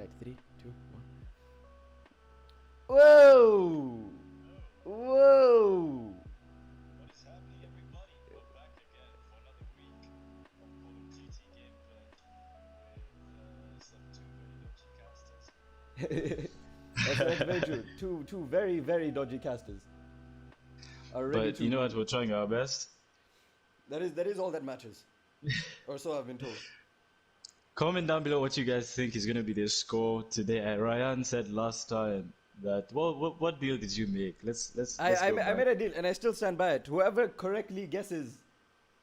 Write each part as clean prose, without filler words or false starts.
Alright, 3, 2, 1. Whoa! Whoa! What is happening, everybody? We're back again for another week of Call of Duty gameplay with some two very dodgy casters. That's very true. Two very, very dodgy casters are ready But to. you know what? We're trying our best. That is all that matters. Or so I've been told. Comment down below what you guys think is going to be the score today. Ryan said last time that. Well, what deal did you make? Let's. I made a deal and I still stand by it. Whoever correctly guesses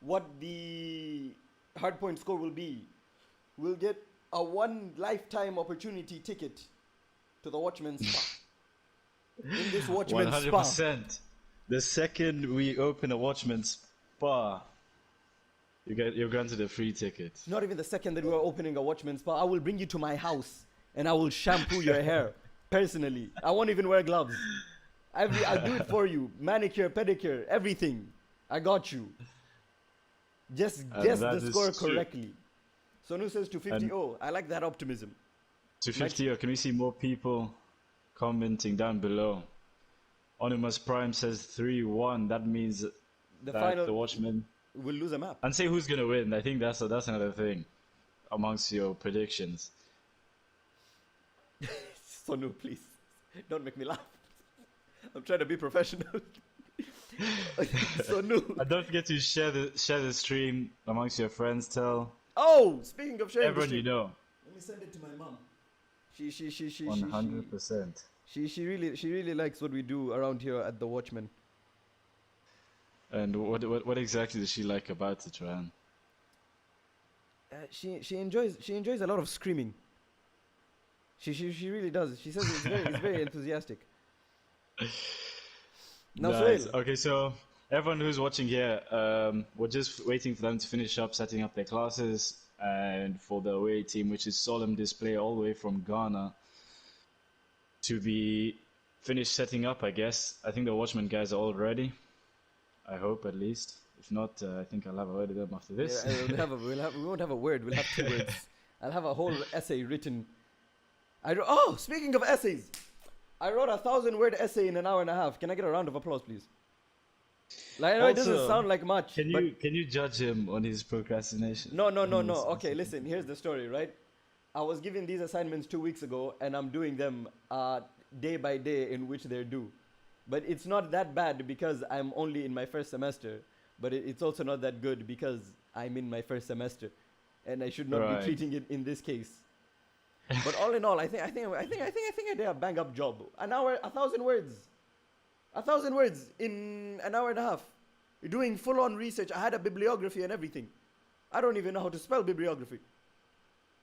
what the hardpoint score will get a one lifetime opportunity ticket to the Watchmen spa. In this Watchmen spa. 100%. The second we open a Watchmen spa, you're granted a free ticket. Not even the second that we are opening a Watchmen spa. I will bring you to my house and I will shampoo your hair personally. I won't even wear gloves. I'll do it for you. Manicure, pedicure, everything. I got you. Just guess the score correctly. Sonu says 250. Oh, I like that optimism. 250, or can we see more people commenting down below? Onimus Prime says 3-1. That means the Watchmen will lose a map. And say who's gonna win. I think that's another thing amongst your predictions. Sonu, please don't make me laugh. I'm trying to be professional. Sonu. And don't forget to share the stream amongst your friends. Tell. Oh, speaking of sharing, everyone you know. Let me send it to my mom. She 100%. She really likes what we do around here at the Watchmen. And what exactly does she like about it, Ryan? She enjoys a lot of screaming. She really does. She says it's very enthusiastic. Now, nice. Okay, so everyone who's watching here, we're just waiting for them to finish up setting up their classes, and for the away team, which is Solemn Display, all the way from Ghana, to be finished setting up. I guess I think the Watchmen guys are all ready. I hope, at least. If not, I think I'll have a word with them after this. Yeah, we won't have a word. We'll have 2 words. I'll have a whole essay written. Speaking of essays, I wrote a 1,000-word essay in an hour and a half. Can I get a round of applause, please? Like, I know it doesn't sound like much. Can you judge him on his procrastination? No. Okay, listen. Here's the story, right? I was given these assignments 2 weeks ago, and I'm doing them day by day in which they're due. But it's not that bad because I'm only in my first semester. But it's also not that good because I'm in my first semester, and I should not be treating it in this case. But all in all, I think I did a bang up job. An hour, 1,000 words, 1,000 words in an hour and a half. You're doing full on research. I had a bibliography and everything. I don't even know how to spell bibliography.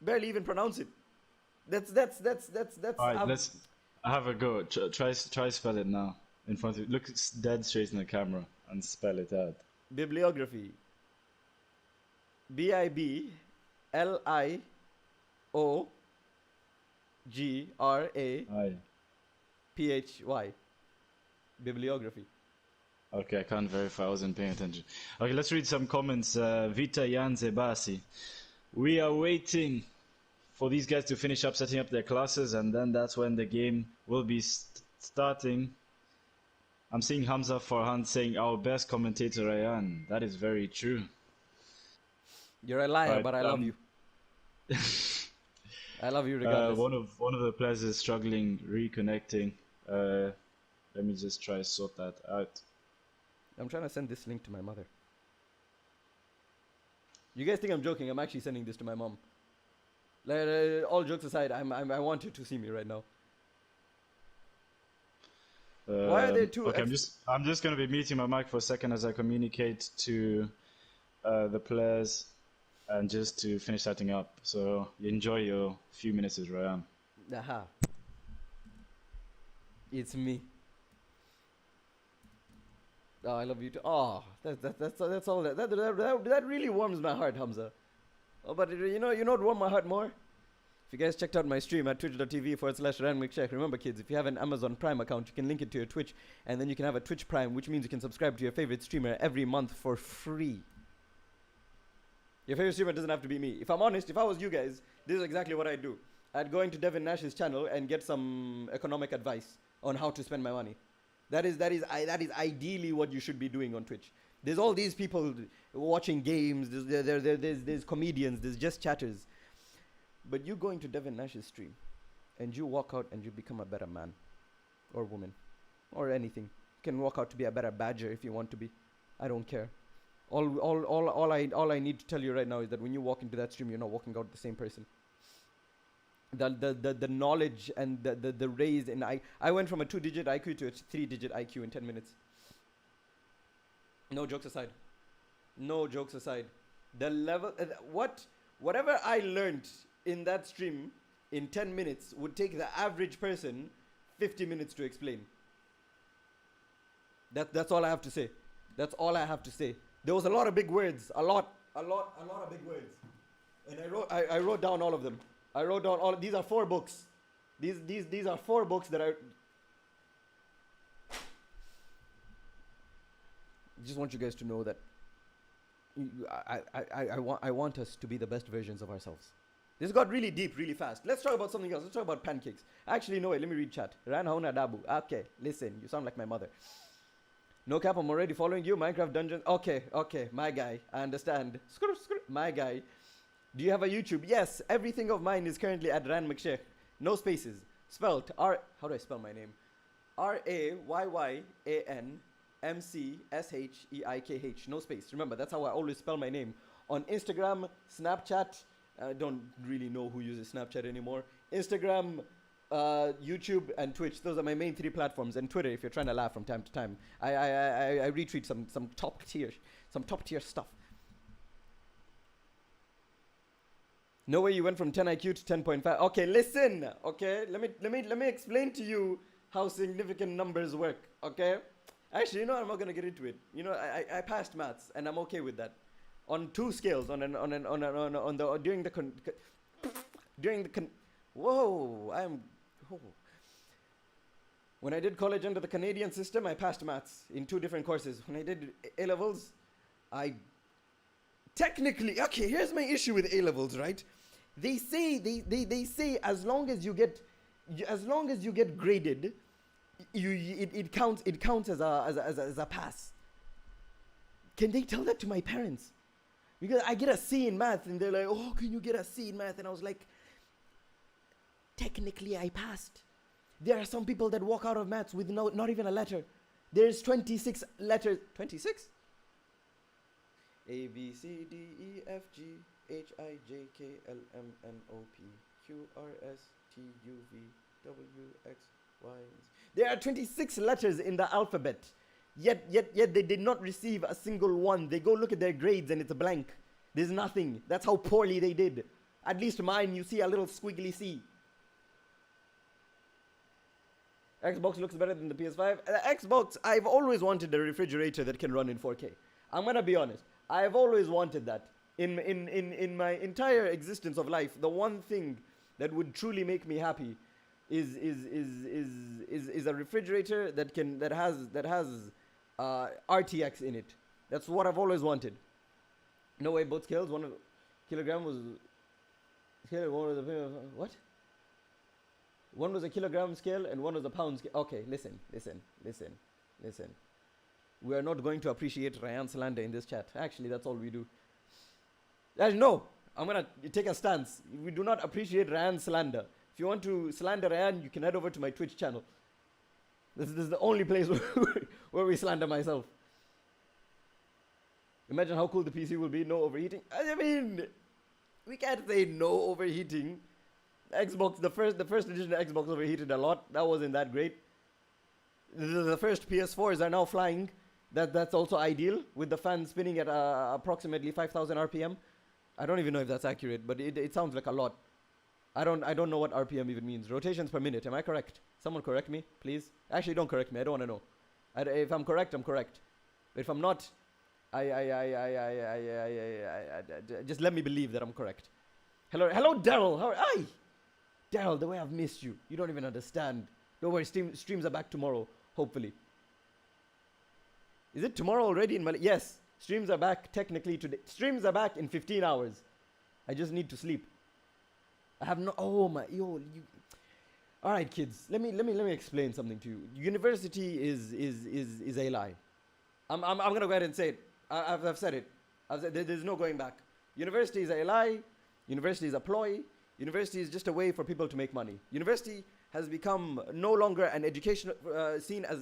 Barely even pronounce it. That's. All right, let's have a go. Try spell it now. In front of you. Look dead straight in the camera and spell it out. Bibliography. BIBLIOGRAPHY. Bibliography. Okay, I can't verify. I wasn't paying attention. Okay, let's read some comments. Vita Jan Zebasi. We are waiting for these guys to finish up setting up their classes, and then that's when the game will be starting. I'm seeing Hamza Farhan saying our best commentator Ryan. That is very true. You're a liar, but I love you. I love you regardless. One of the players is struggling reconnecting. Let me just try to sort that out. I'm trying to send this link to my mother. You guys think I'm joking? I'm actually sending this to my mom. Like, all jokes aside, I want her to see me right now. Why are there two? Okay, I'm just gonna be muting my mic for a second as I communicate to the players and just to finish setting up. So you enjoy your few minutes with Ryan. Aha. It's me. Oh, I love you too. Oh, that's all. That really warms my heart, Hamza. Oh, but you know what warmed my heart more? If you guys checked out my stream at twitch.tv/RyanMcShack, remember kids, if you have an Amazon Prime account, you can link it to your Twitch, and then you can have a Twitch Prime, which means you can subscribe to your favorite streamer every month for free. Your favorite streamer doesn't have to be me. If I'm honest, if I was you guys, this is exactly what I'd do. at going to Devin Nash's channel and get some economic advice on how to spend my money. That is ideally what you should be doing on Twitch. There's all these people watching games. There's comedians. There's just chatters. But you going to Devin Nash's stream, and you walk out and you become a better man, or woman, or anything. You can walk out to be a better badger if you want to be. I don't care. All I need to tell you right now is that when you walk into that stream, you're not walking out the same person. The knowledge and the raise in I went from a 2-digit IQ to a 3-digit IQ in 10 minutes. No jokes aside. No jokes aside. The level whatever I learned in that stream in 10 minutes would take the average person 50 minutes to explain. That's all I have to say. That's all I have to say. There was a lot of big words. A lot of big words. And I wrote down all of them. I wrote down all. These are 4 books. These are 4 books that I just want you guys to know that I want us to be the best versions of ourselves. This got really deep, really fast. Let's talk about something else. Let's talk about pancakes. Actually, no, wait, let me read chat. Ran Hauna Dabu. Okay, listen, you sound like my mother. No cap, I'm already following you. Minecraft Dungeons. Okay, my guy. I understand. My guy. Do you have a YouTube? Yes, everything of mine is currently at Ran McSheikh. No spaces. Spelt how do I spell my name? RAYYANMCSHEIKH. No space. Remember, that's how I always spell my name. On Instagram, Snapchat. I don't really know who uses Snapchat anymore. Instagram, YouTube, and Twitch. Those are my main 3 platforms. And Twitter, if you're trying to laugh from time to time. I retweet some top tier stuff. No way you went from 10 IQ to 10.5. Okay, listen. Okay, let me explain to you how significant numbers work. Okay, actually, you know, I'm not gonna get into it. You know, I passed maths, and I'm okay with that. On 2 scales, during the when I did college under the Canadian system, I passed maths in 2 different courses. When I did A levels, I technically, okay, here's my issue with A levels, right? They say as long as you get graded, it counts as a pass. Can they tell that to my parents? Because I get a C in math, and they're like, "Oh, can you get a C in math?" And I was like, technically I passed. There are some people that walk out of maths with not even a letter. There's 26 letters. 26? A, B, C, D, E, F, G, H, I, J, K, L, M, N, O, P, Q, R, S, T, U, V, W, X, Y. There are 26 letters in the alphabet. Yet they did not receive a single one. They go look at their grades and it's a blank. There's nothing. That's how poorly they did. At least mine, you see a little squiggly C. Xbox looks better than the PS5. Xbox, I've always wanted a refrigerator that can run in 4K. I'm gonna be honest. I've always wanted that. In my entire existence of life, the one thing that would truly make me happy is a refrigerator that has RTX in it. That's what I've always wanted. No way, both scales. 1 kilogram was what? One was a kilogram scale and one was a pound scale. Okay, listen. We are not going to appreciate Ryan slander in this chat. Actually, that's all we do. No, I'm gonna take a stance. We do not appreciate Ryan slander. If you want to slander Ryan, you can head over to my Twitch channel. This is the only place where we slander myself. Imagine how cool the PC will be. No overheating. I mean, we can't say no overheating. Xbox, the first edition of Xbox overheated a lot. That wasn't that great. The first PS4s are now flying. That's also ideal, with the fan spinning at approximately 5,000 RPM. I don't even know if that's accurate, but it sounds like a lot. I don't know what RPM even means. Rotations per minute. Am I correct? Someone correct me, please. Actually, don't correct me. I don't want to know. If I'm correct, I'm correct. But if I'm not, just let me believe that I'm correct. Hello, Daryl. How are you? Daryl, the way I've missed you. You don't even understand. Don't worry, streams are back tomorrow, hopefully. Is it tomorrow already in Malaysia? Yes, streams are back technically today. Streams are back in 15 hours. I just need to sleep. I have no. Oh my, yo, you. All right, kids. Let me explain something to you. University is a lie. I'm gonna go ahead and say it. I've said it. There's no going back. University is a lie. University is a ploy. University is just a way for people to make money. University has become no longer an educational seen as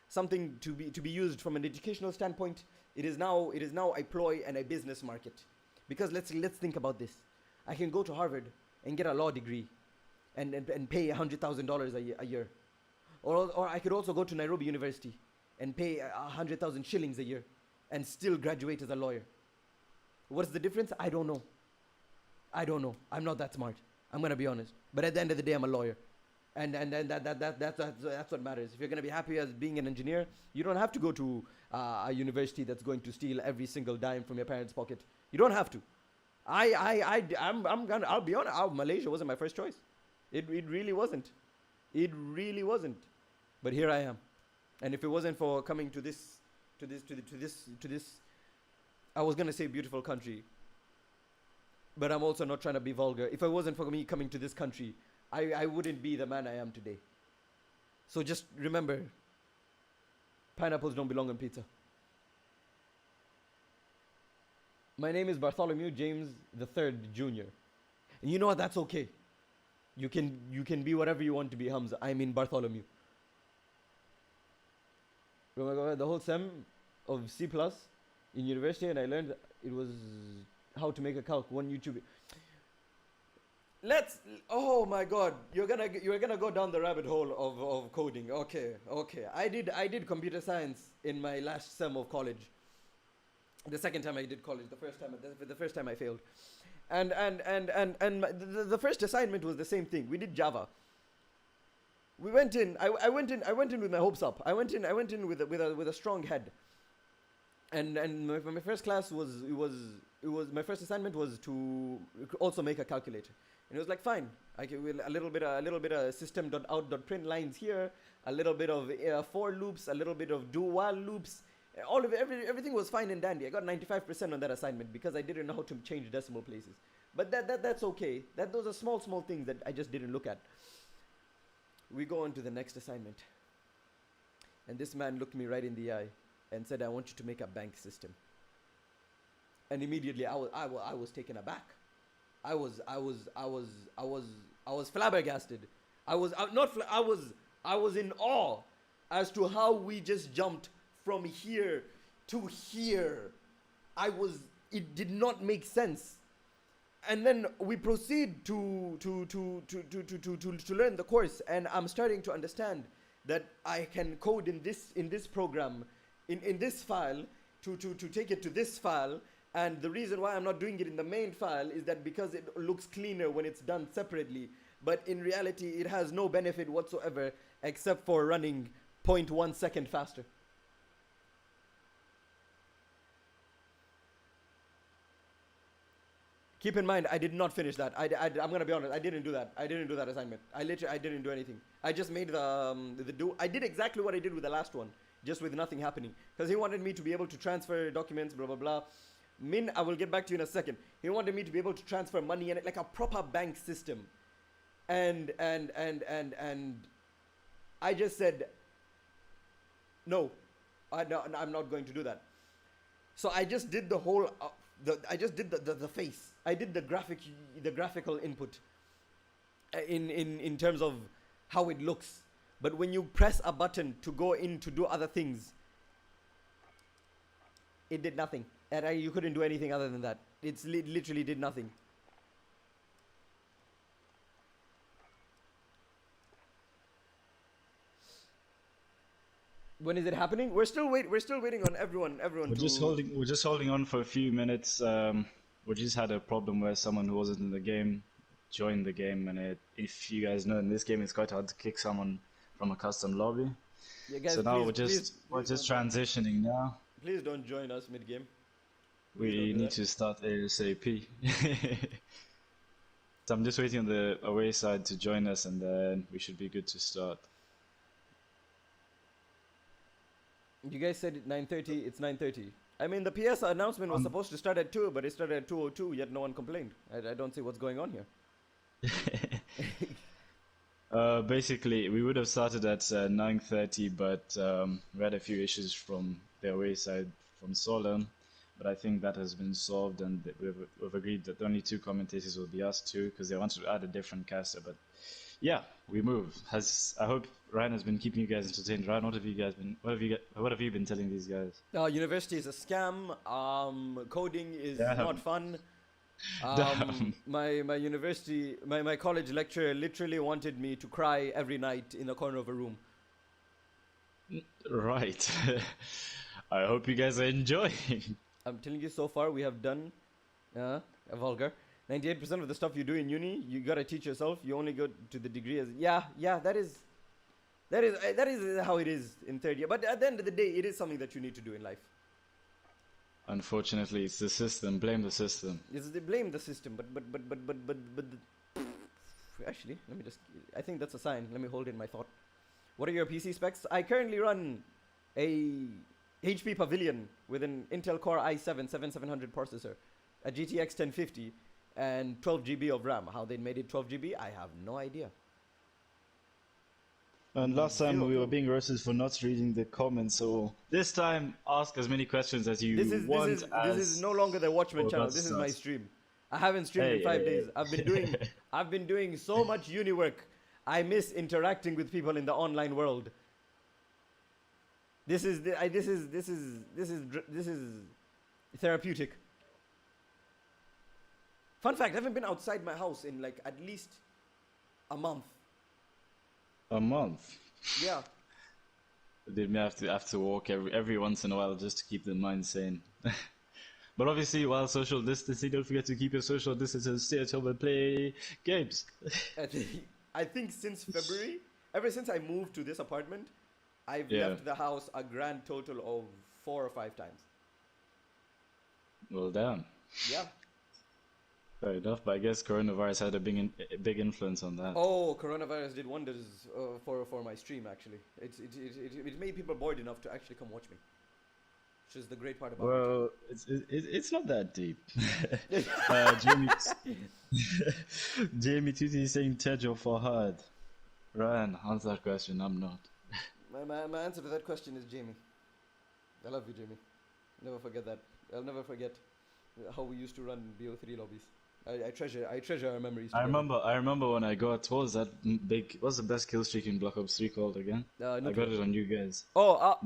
something to be used from an educational standpoint. It is now a ploy and a business market. Because let's think about this. I can go to Harvard and get a law degree, and pay $100,000 a year, or I could also go to Nairobi University and pay 100,000 shillings a year, and still graduate as a lawyer. What's the difference? I don't know. I'm not that smart. I'm gonna be honest. But at the end of the day, I'm a lawyer, and that's what matters. If you're gonna be happy as being an engineer, you don't have to go to a university that's going to steal every single dime from your parents' pocket. You don't have to. I'll be honest. Malaysia wasn't my first choice. It really wasn't. It really wasn't. But here I am, and if it wasn't for coming to this, I was gonna say beautiful country. But I'm also not trying to be vulgar. If it wasn't for me coming to this country, I wouldn't be the man I am today. So just remember, pineapples don't belong on pizza. My name is Bartholomew James III Jr. And you know what? That's okay. You can be whatever you want to be, Hamza. I mean Bartholomew. Remember the whole sem of C+ in university, and I learned it was how to make a calc. One YouTube. Oh my God, you're gonna go down the rabbit hole of coding. Okay. I did computer science in my last sem of college. The second time I did college. The first time I failed. And the first assignment was the same thing. We did Java. We went in. I went in with my hopes up. I went in with a strong head. And my first class was my first assignment was to also make a calculator. And it was like, fine. I can with a little bit of system.out.print lines here, a little bit of for loops, a little bit of do while loops. Everything was fine and dandy. I got 95% on that assignment because I didn't know how to change decimal places. But that's okay. Those are small things that I just didn't look at. We go on to the next assignment. And this man looked me right in the eye and said, I want you to make a bank system. And immediately I was taken aback. I was flabbergasted. I was in awe as to how we just jumped from here to here. It did not make sense. And then we proceed to learn the course, and I'm starting to understand that I can code in this program, in this file, to take it to this file. And the reason why I'm not doing it in the main file is that because it looks cleaner when it's done separately. But in reality, it has no benefit whatsoever except for running 0.1 second faster. Keep in mind, I did not finish that. I'm gonna be honest. I didn't do that. I didn't do that assignment. I didn't do anything. I just made the do. I did exactly what I did with the last one, just with nothing happening. Because he wanted me to be able to transfer documents, blah blah blah. Min, I will get back to you in a second. He wanted me to be able to transfer money in it like a proper bank system, and I just said, no, I'm not going to do that. So I just did the whole. I just did the face. I did the graphical input in terms of how it looks. But when you press a button to go in to do other things, it did nothing. And you couldn't do anything other than that. It literally did nothing. When is it happening? We're still waiting on everyone. We're just holding on for a few minutes. We just had a problem where someone who wasn't in the game joined the game, and if you guys know, in this game it's quite hard to kick someone from a custom lobby. Yeah, guys, so now please, we're just transitioning now. Please don't join us mid game. We need to start ASAP. So I'm just waiting on the away side to join us, and then we should be good to start. You guys said 9:30. It's 9:30. I mean, the PS announcement was supposed to start at 2, but it started at 2:02. Yet no one complained. I don't see what's going on here. Basically, we would have started at 9:30, but we had a few issues from the away side from Solemn. But I think that has been solved, and we've agreed that only two commentators will be us two because they wanted to add a different caster. But yeah, we move. I hope Ryan has been keeping you guys entertained. Ryan, what have you guys been? What have you been telling these guys? University is a scam. Coding is Damn. not fun. Damn. My university, my college lecturer literally wanted me to cry every night in the corner of a room. Right. I hope you guys are enjoying. I'm telling you, so far we have done a vulgar. 98% of the stuff you do in uni, you gotta teach yourself. You only go to the degree as that is how it is in third year. But at the end of the day, it is something that you need to do in life. Unfortunately, it's the system. Blame the system. Yes, they blame the system, but actually, let me just. I think that's a sign. Let me hold in my thought. What are your PC specs? I currently run a HP Pavilion with an Intel Core i7 7700 processor, a GTX 1050, and 12 GB of RAM. How they made it 12 GB, I have no idea. And last time we were being roasted for not reading the comments, so this time ask as many questions as you want. This is no longer the Watchmen channel. This is my stream. I haven't streamed in 5 days. I've been doing so much uni work. I miss interacting with people in the online world. This is therapeutic. Fun fact: I haven't been outside my house in like at least a month. A month. Yeah. They may have to walk every once in a while just to keep the mind sane. But obviously, while social distancing, don't forget to keep your social distance and stay at home and play games. I think since February, ever since I moved to this apartment, I've left the house a grand total of 4 or 5 times. Well, damn. Yeah. Fair enough, but I guess coronavirus had a big influence on that. Oh, coronavirus did wonders for my stream. Actually, it made people bored enough to actually come watch me, which is the great part about it. Well, it's not that deep. Jamie Tuti is saying Tejo for hard. Ryan, answer that question. I'm not. My answer to that question is Jamie. I love you, Jamie. Never forget that. I'll never forget how we used to run BO3 lobbies. I treasure our memories. I remember when I got, what was that big? What's the best kill streak in Black Ops 3 called again? I got it on you guys. A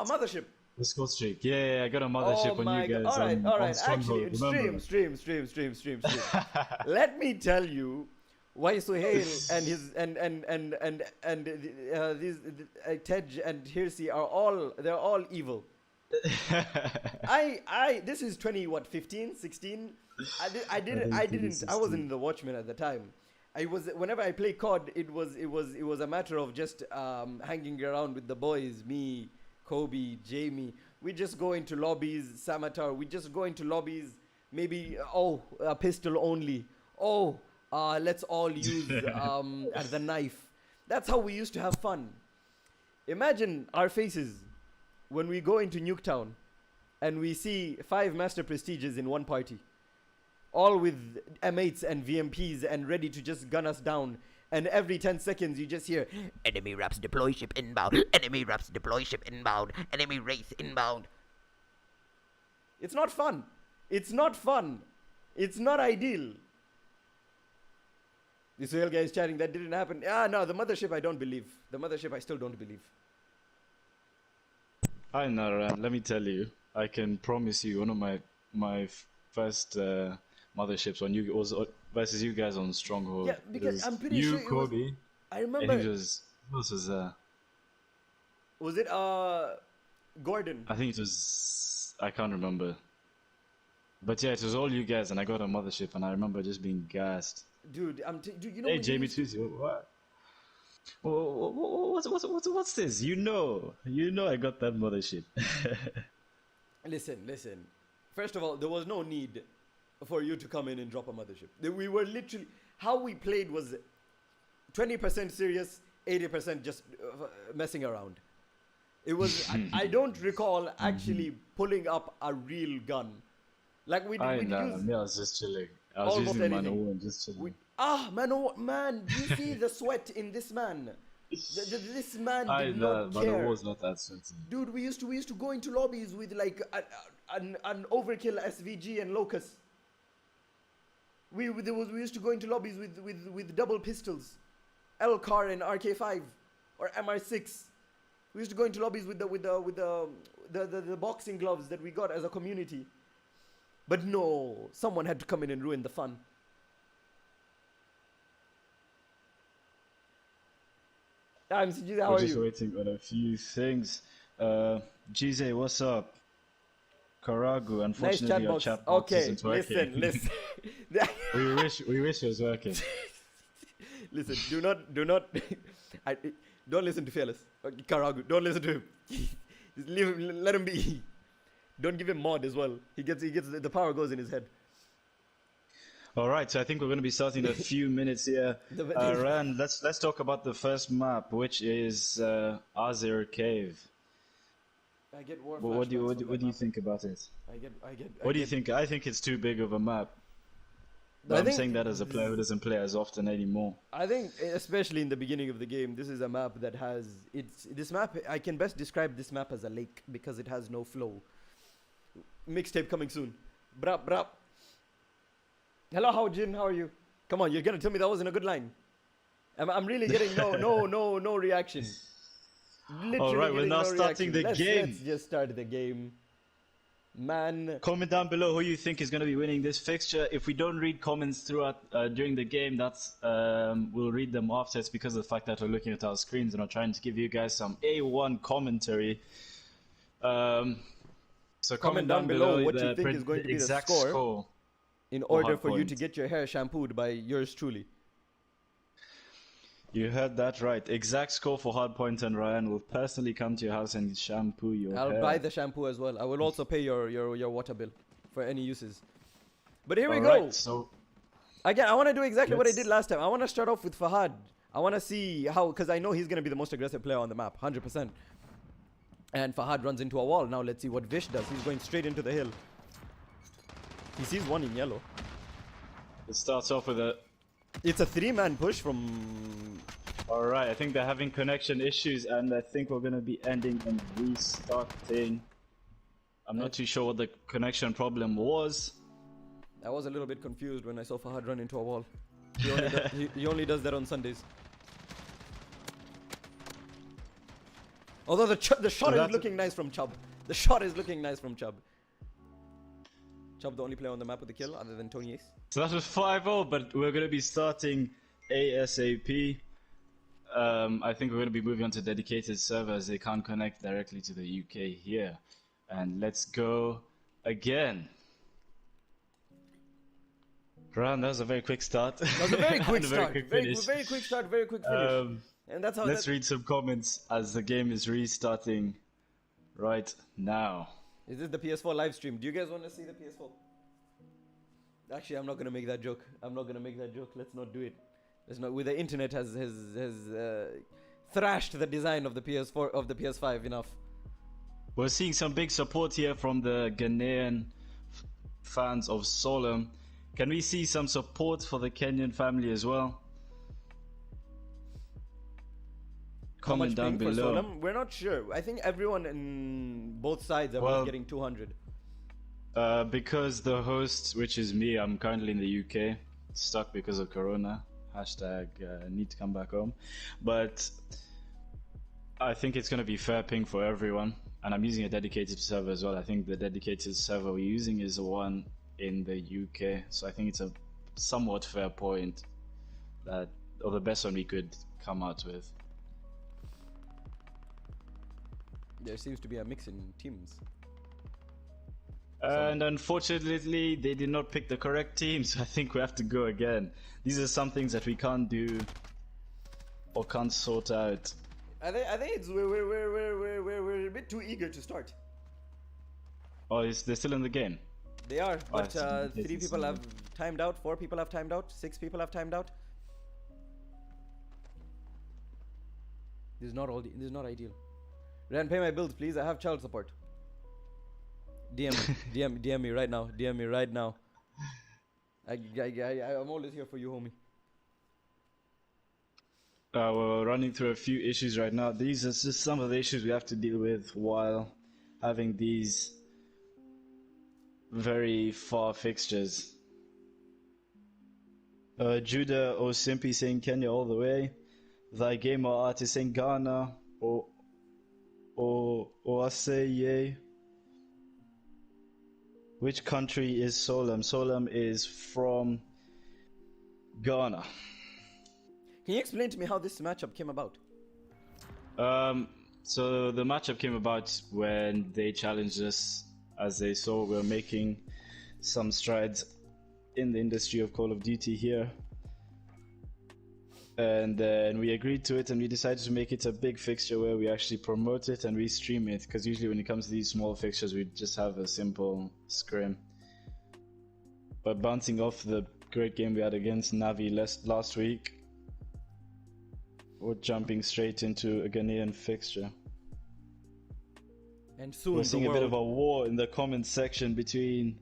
mothership. The score streak. Yeah, I got a mothership on you guys. All right. Actually, stream. Let me tell you why Suhail and his these Tej and Hirsi they're all evil. This is 15, 16. I wasn't in the Watchmen at the time. Whenever I play COD, it was a matter of just hanging around with the boys, me, Kobe, Jamie. We just go into lobbies, Samatar. We just go into lobbies. Maybe a pistol only. Let's all use the knife. That's how we used to have fun. Imagine our faces when we go into Nuketown and we see 5 Master Prestiges in one party, all with M8s and VMPs and ready to just gun us down. And every 10 seconds you just hear, enemy Raps deploy ship inbound, enemy Raps deploy ship inbound, enemy Wraith inbound. It's not fun. It's not ideal. This real guy is chatting, that didn't happen. No, the mothership I don't believe. The mothership I still don't believe. Hi Nara, let me tell you, I can promise you one of my first motherships on you was versus you guys on Stronghold. Yeah, because I'm pretty sure it Kobe, was, I remember. I think it was, who else was there? Was it Gordon? I think it was, I can't remember. But yeah, it was all you guys, and I got a mothership, and I remember just being gassed. Dude, dude, you know. Hey, Jamie Tuesday, what? What's this? You know, I got that mothership. Listen. First of all, there was no need for you to come in and drop a mothership. We were literally, how we played was 20% serious, 80% just messing around. It was. I don't recall actually pulling up a real gun. Like we I was just chilling. I was Almost using anything. Mano and just chilling. Man, oh man, do you see the sweat in this man? This man did not Mano care. was not that sweaty. Dude, we used to go into lobbies with like an overkill SVG and Locust. We used to go into lobbies with double pistols, L-Car and RK5 or MR6. We used to go into lobbies with the boxing gloves that we got as a community. But no, someone had to come in and ruin the fun. I'm CJ, how We're are just you? waiting on a few things. GZ, what's up? Karagu, Nice unfortunately chat your box. chat box Okay, isn't working. listen. we wish it was working. Listen, do not, don't listen to Fearless. Karagu, don't listen to him. Just leave him, let him be. Don't give him mod as well. He gets, the power goes in his head. All right, so I think we're going to be starting in a few minutes here. Ran, let's talk about the first map, which is Azir Cave. I get war What do flashbacks from you that think about it? map. What do you think? I think it's too big of a map. I But I'm think saying that as a player who doesn't play as often anymore. I think, especially in the beginning of the game, this is a map that has this map. I can best describe this map as a lake because it has no flow. Mixtape coming soon. Brap brap. Hello, Haojin, how are you? Come on, you're gonna tell me that wasn't a good line. I'm really getting no reaction. Literally All right, we're getting now no starting reaction. the game. Let's just start the game, man. Comment down below who you think is going to be winning this fixture. If we don't read comments throughout during the game, that's we'll read them after. It's because of the fact that we're looking at our screens and we're trying to give you guys some A1 commentary. So comment down below what you think is going to be the exact score in order for you Hardpoint. to get your hair shampooed by yours truly. You heard that right. Exact score for Hardpoint, and Ryan will personally come to your house and shampoo your I'll hair. buy the shampoo as well. I will also pay your water bill for any uses. But here we go. Alright, so Again, I want to do exactly what I let's- did last time. I want to start off with Fahad. I want to see how, because I know he's going to be the most aggressive player on the map, 100%. And Fahad runs into a wall. Now let's see what Vish does. He's going straight into the hill. He sees one in yellow. it starts off with a. It's a 3-man push from... Alright, I think they're having connection issues, and I think we're going to be ending and restarting. I'm not too sure what the connection problem was. I was a little bit confused when I saw Fahad run into a wall. He only does that on Sundays. Although the shot is looking nice from Chubb. The shot is looking nice from Chubb. Chubb the only player on the map with the kill other than Tony Ace. So that was 5-0, but we're going to be starting ASAP. I think we're going to be moving on to dedicated servers. They can't connect directly to the UK here. And let's go again. Ran, that was a very quick start. That was a very quick And a start. Very finish. quick start, very quick finish. And that's how Let's read some comments as the game is restarting right now. Is this the PS4 live stream? Do you guys want to see the PS4? Actually, I'm not gonna make that joke. Let's not do it. Let's not. With the internet has thrashed the design of the PS4 of the PS5 enough. We're seeing some big support here from the Ghanaian fans of Solemn. Can we see some support for the Kenyan family as well? How much Comment down ping for below. Solemn? We're not sure. I think everyone in both sides are Well, both getting 200. Because the host, which is me, I'm currently in the UK, stuck because of Corona. Hashtag need to come back home. But I think it's going to be fair ping for everyone. And I'm using a dedicated server as well. I think the dedicated server we're using is the one in the UK. So I think it's a somewhat fair point that, or the best one we could come out with. There seems to be a mix in teams. And unfortunately, they did not pick the correct team, so I think we have to go again. These are some things that we can't do or can't sort out. I think it's we're a bit too eager to start. Oh, they're still in the game. They are, Oh, but it's 3 people have timed out, 4 people have timed out, 6 people have timed out. This is not ideal. Ran, pay my bills, please. I have child support. DM me right now. DM me right now. I'm always here for you, homie. We're running through a few issues right now. These are just some of the issues we have to deal with while having these very far fixtures. Judah Osimpi saying Kenya all the way. Thy gamer artist saying Ghana. Oaseye. Which country is Solemn? Solemn is from Ghana. Can you explain to me how this matchup came about? So the matchup came about when they challenged us, as they saw we were making some strides in the industry of Call of Duty here. And then we agreed to it, and we decided to make it a big fixture where we actually promote it and we stream it, because usually when it comes to these small fixtures we just have a simple scrim. But bouncing off the great game we had against Navi last week, we're jumping straight into a Ghanaian fixture. And soon we're seeing a bit of a war in the comment section between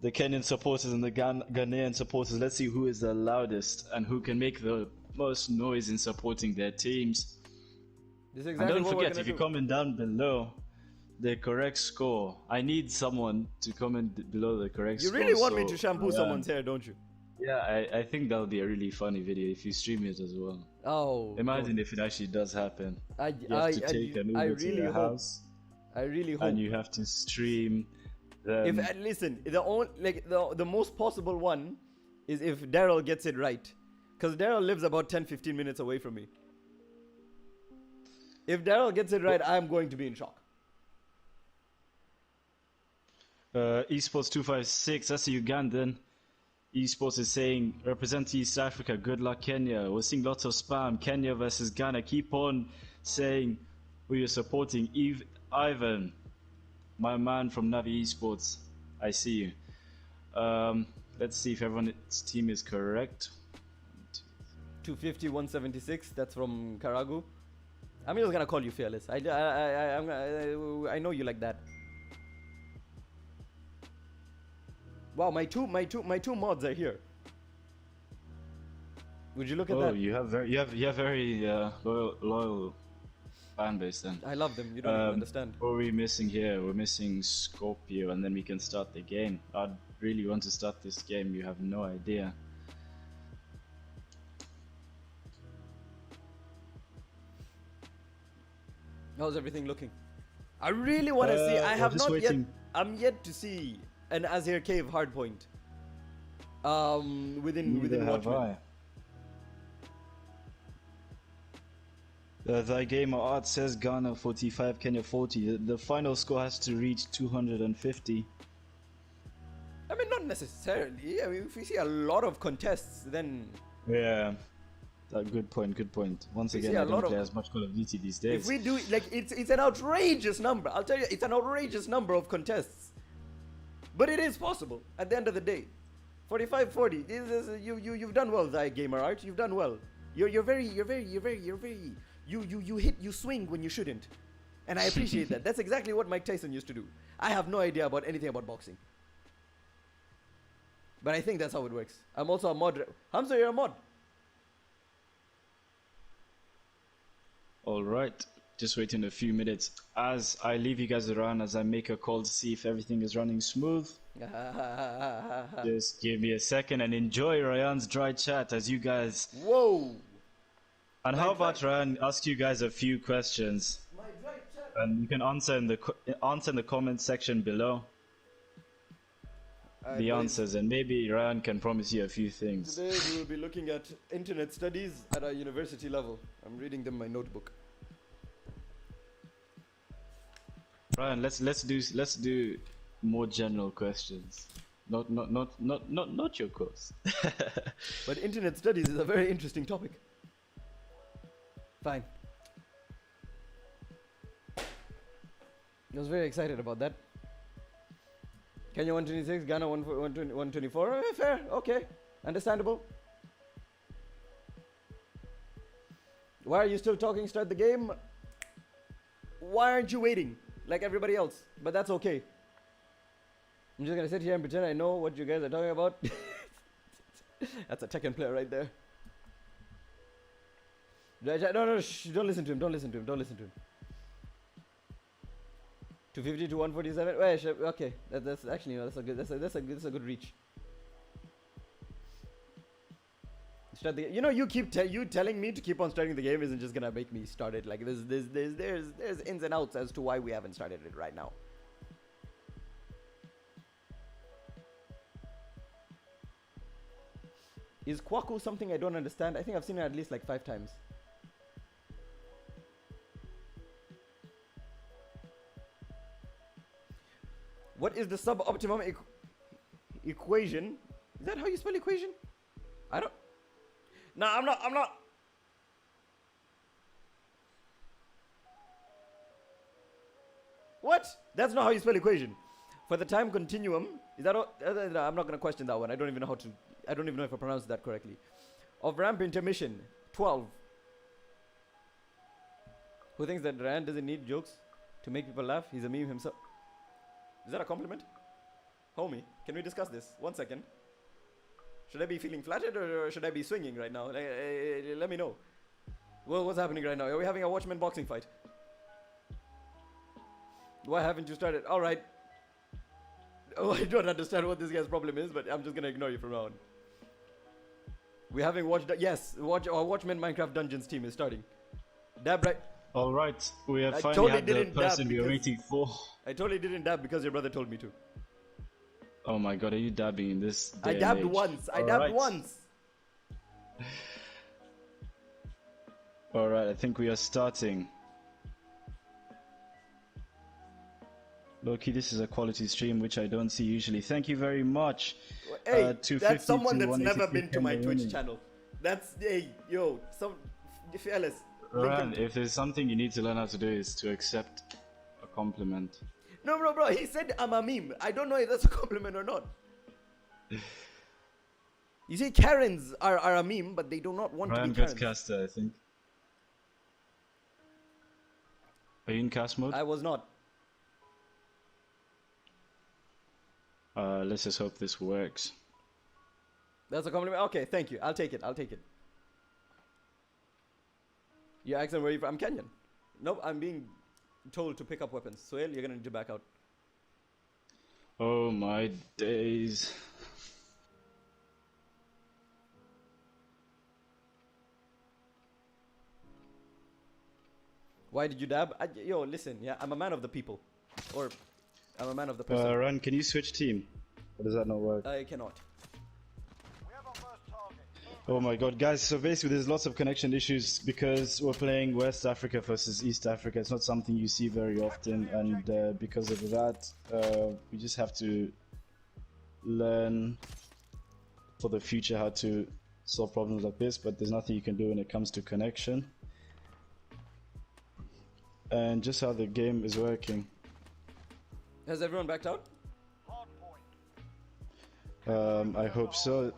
the Kenyan supporters and the Ghanaian supporters. Let's see who is the loudest and who can make the most noise in supporting their teams. This is exactly and don't what forget, if you comment down below the correct score, I need someone to comment below the correct score. You really want me to shampoo someone's hair, don't you? Yeah, I think that'll be a really funny video if you stream it as well. Oh. Imagine if it actually does happen. You have to take an Uber to your house. I really hope. And you have to stream them. Listen, the most possible one is if Daryl gets it right, because Daryl lives about 10-15 minutes away from me. If Daryl gets it right, I'm going to be in shock. Esports 256, that's the Ugandan. Esports is saying, represent East Africa, good luck Kenya. We're seeing lots of spam. Kenya versus Ghana. Keep on saying who you're supporting. Ivan, my man from Navi Esports, I see you. Let's see if everyone's team is correct. 250, 176, that's from Karagu. I'm just gonna call you Fearless. I know you like that. Wow, my two mods are here. Would you look at that? Oh, you have very loyal fan base then. I love them. You don't even understand. What are we missing here? We're missing Scorpio, and then we can start the game. I'd really want to start this game. You have no idea. How's everything looking? I really want to see. I have not yet. I'm yet to see an Azir Cave hardpoint. Within Watchmen. Thy gamer art says Ghana 45, Kenya 40. The final score has to reach 250. I mean, not necessarily. I mean, if we see a lot of contests, then... Yeah. Good point, good point. Once again, I don't play as much Call of Duty these days. If we do, like, it's an outrageous number. I'll tell you, it's an outrageous number of contests. But it is possible, at the end of the day. 45-40. You've done well, Thy gamer art. You've done well. You swing when you shouldn't. And I appreciate that. That's exactly what Mike Tyson used to do. I have no idea about anything about boxing. But I think that's how it works. I'm also a mod. Hamza, you're a mod. Alright, just waiting a few minutes as I leave you guys around, as I make a call to see if everything is running smooth. Just give me a second and enjoy Ryan's dry chat as you guys... Whoa! And how about Ryan ask you guys a few questions? And you can answer in the comment section below. The answers, and maybe Ryan can promise you a few things. Today we will be looking at internet studies at a university level. I'm reading them in my notebook. Ryan, let's do more general questions. Not your course. But internet studies is a very interesting topic. Fine. I was very excited about that. Kenya 126, Ghana 124. Fair, okay, understandable. Why are you still talking? Start the game. Why aren't you waiting like everybody else? But that's okay. I'm just gonna sit here and pretend I know what you guys are talking about. That's a Tekken player right there. No, shh, don't listen to him. Don't listen to him. Don't listen to him. 250 to 147. Wait, okay. That's actually that's a good reach. Start the, you keep telling me to keep on starting the game isn't just gonna make me start it. Like there's ins and outs as to why we haven't started it right now. Is Kwaku something I don't understand? I think I've seen it at least like 5 times. What is the suboptimum equation? Is that how you spell equation? I don't. No, I'm not. What? That's not how you spell equation. For the time continuum, is that all? I'm not gonna question that one. I don't even know if I pronounced that correctly. Of ramp intermission, 12. Who thinks that Rand doesn't need jokes to make people laugh? He's a meme himself. Is that a compliment? Homie, can we discuss this? 1 second. Should I be feeling flattered or should I be swinging right now? Let me know. Well, what's happening right now? Are we having a Watchmen boxing fight? Why haven't you started? Alright. Oh, I don't understand what this guy's problem is, but I'm just gonna ignore you from now on. We're having our Watchmen Minecraft Dungeons team is starting. Dab right. Alright, we have I finally totally had the didn't dab person we were because- waiting for. I totally didn't dab because your brother told me to. Oh my god, are you dabbing in this day I and dabbed age? once. I dabbed Alright. once. Alright, I think we are starting. Loki, this is a quality stream which I don't see usually. Thank you very much. Hey, 250 that's someone to that's never 183 been to my Kenya Twitch winning. channel. That's some fellas. Ran, if there's something you need to learn how to do is to accept a compliment. No, bro. He said I'm a meme. I don't know if that's a compliment or not. You see, Karens are a meme, but they do not want Ryan to be got Karens. caster, I think. Are you in cast mode? I was not. Let's just hope this works. That's a compliment. Okay, thank you. I'll take it. Your accent, where are you from? I'm Kenyan. Nope, I'm being told to pick up weapons. Soel, you're gonna need to back out. Oh my days. Why did you dab? Listen, yeah, I'm a man of the people. Or, I'm a man of the person. Ryan, can you switch team? Or does that not work? I cannot. Oh my god, guys, so basically there's lots of connection issues because we're playing West Africa versus East Africa. It's not something you see very often, and because of that, we just have to learn for the future how to solve problems like this, but there's nothing you can do when it comes to connection. And just how the game is working. Has everyone backed out? I hope so.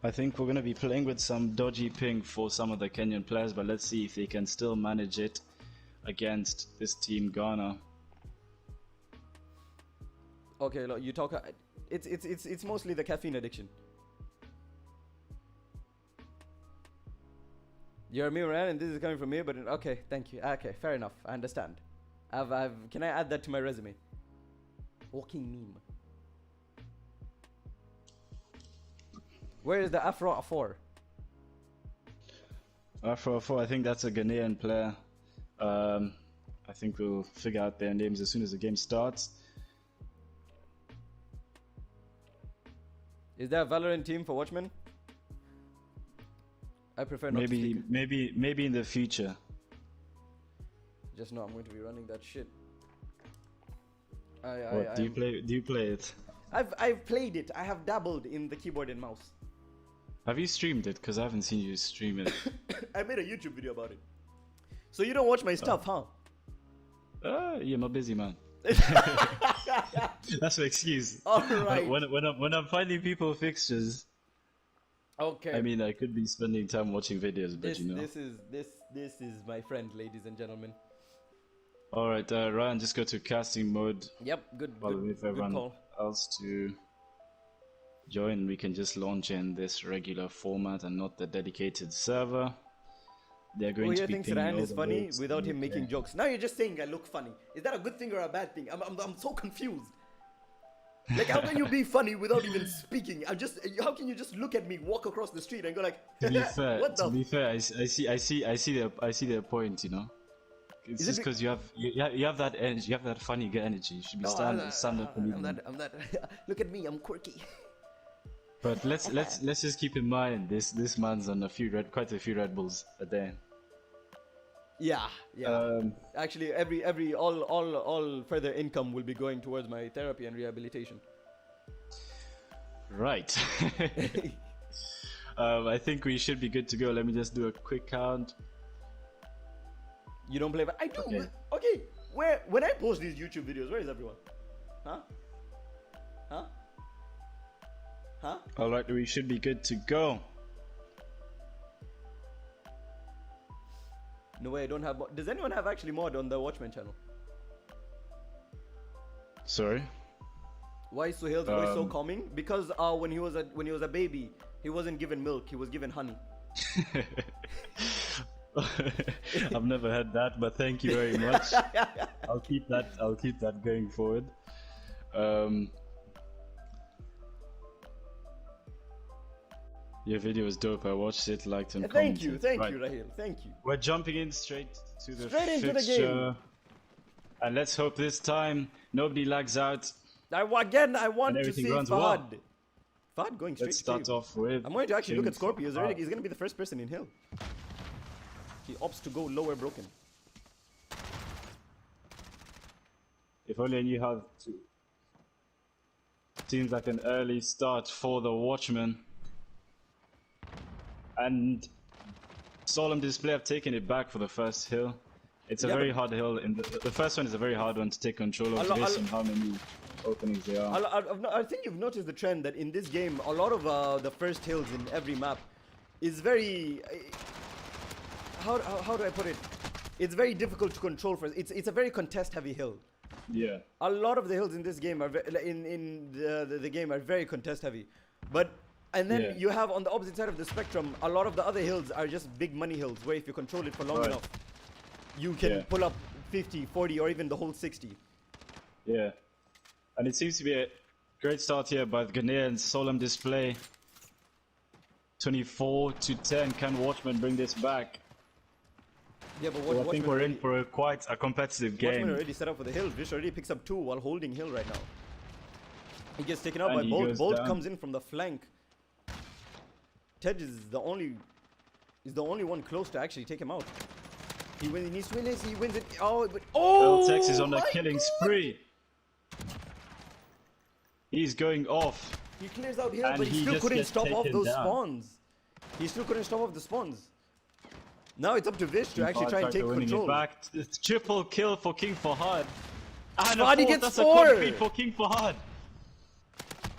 I think we're going to be playing with some dodgy ping for some of the Kenyan players, but let's see if they can still manage it against this team Ghana. Okay, look, you talk. It's mostly the caffeine addiction. You're a meme, Ryan, and this is coming from me. But okay, thank you. Okay, fair enough. I understand. Can I add that to my resume? Walking meme. Where is the Afro 4? Afro 4, I think that's a Ghanaian player. I think we'll figure out their names as soon as the game starts. Is there a Valorant team for Watchmen? I prefer not to speak. Maybe in the future. Just know I'm going to be running that shit. Do you play it? I've played it. I have dabbled in the keyboard and mouse. Have you streamed it? Because I haven't seen you stream it. I made a YouTube video about it. So you don't watch my stuff, huh? Yeah, I'm a busy man. That's my excuse. Alright. When I'm finding people fixtures, Okay. I mean, I could be spending time watching videos, but This you know. is my friend, ladies and gentlemen. All right, Ryan, just go to casting mode. Yep, good, While we good, wait for good everyone call. else to join, we can just launch in this regular format and not the dedicated server. They're going Oh, to yeah, be thinks pinging Ryan all is the funny votes without in him the making UK. jokes. Now you're just saying I look funny. Is that a good thing or a bad thing? I'm so confused. Like, how can you be funny without even speaking? How can you just look at me, walk across the street, and go like, To be fair, what the? I see their point. You know, it's Is just it because you have that energy, you have that funny energy. You should be No, stand up I'm not. I'm not. Look at me. I'm quirky. But let's just keep in mind this man's on quite a few Red Bulls a day. Yeah, yeah. Actually, all further income will be going towards my therapy and rehabilitation. Right. I think we should be good to go. Let me just do a quick count. You don't play, but I do. Okay. Okay. When I post these YouTube videos, where is everyone? Huh? Huh? Huh? All right, we should be good to go. No way. I don't have. Does anyone have actually mod on the Watchmen channel? Sorry. Why is Suhail's voice so calming? Because when he was a baby, he wasn't given milk. He was given honey. I've never had that, but thank you very much. I'll keep that going forward. Your video was dope. I watched it, liked and Thank commented. you, thank Right. you, Rahil. Thank you. We're jumping in straight to the Straight into the fixture. game. And let's hope this time nobody lags out. I want And to everything see runs Fahad. well. Fahad going straight Let's to start cave. off with. I'm going to actually look at King Scorpio. He's Fahad. going to be the first person in hill. He opts to go lower broken. If only I knew how to. Seems like an early start for the Watchmen. And Solemn Display have taken it back for the first hill. It's a Yeah, very but- hard hill. The first one is a very hard one to take control of based on how many openings there are. I think you've noticed the trend that in this game, a lot of the first hills in every map is very. How do I put it? It's very difficult to control. It's a very contest-heavy hill. Yeah. A lot of the hills in this game are in the game are very contest-heavy, and then Yeah. you have on the opposite side of the spectrum, a lot of the other hills are just big money hills where if you control it for long Right. enough, you can Yeah. pull up 50, 40, or even the whole 60. Yeah. And it seems to be a great start here by the Ghanaian Solemn Display. 24-10. Can Watchmen bring this back? Yeah, but Well, I think we're in for quite a competitive Watchmen game. already set up for the hill. Vish already picks up 2 while holding hill right now. He gets taken out And by he Bolt. goes Bolt down. comes in from the flank. Tej is the only one close to actually take him out. He needs to win this. He wins it. Oh, Tex is on a my killing God! spree. He's going off. He clears out hill, And but he he still just couldn't gets stop off taken those down. spawns. He still couldn't stop off the spawns. Now it's up to Vish to actually try and take Winning control. it back. It's triple kill for King Fahad. And Fahad, he fourth, gets that's 4. a quad feed for King Fahad.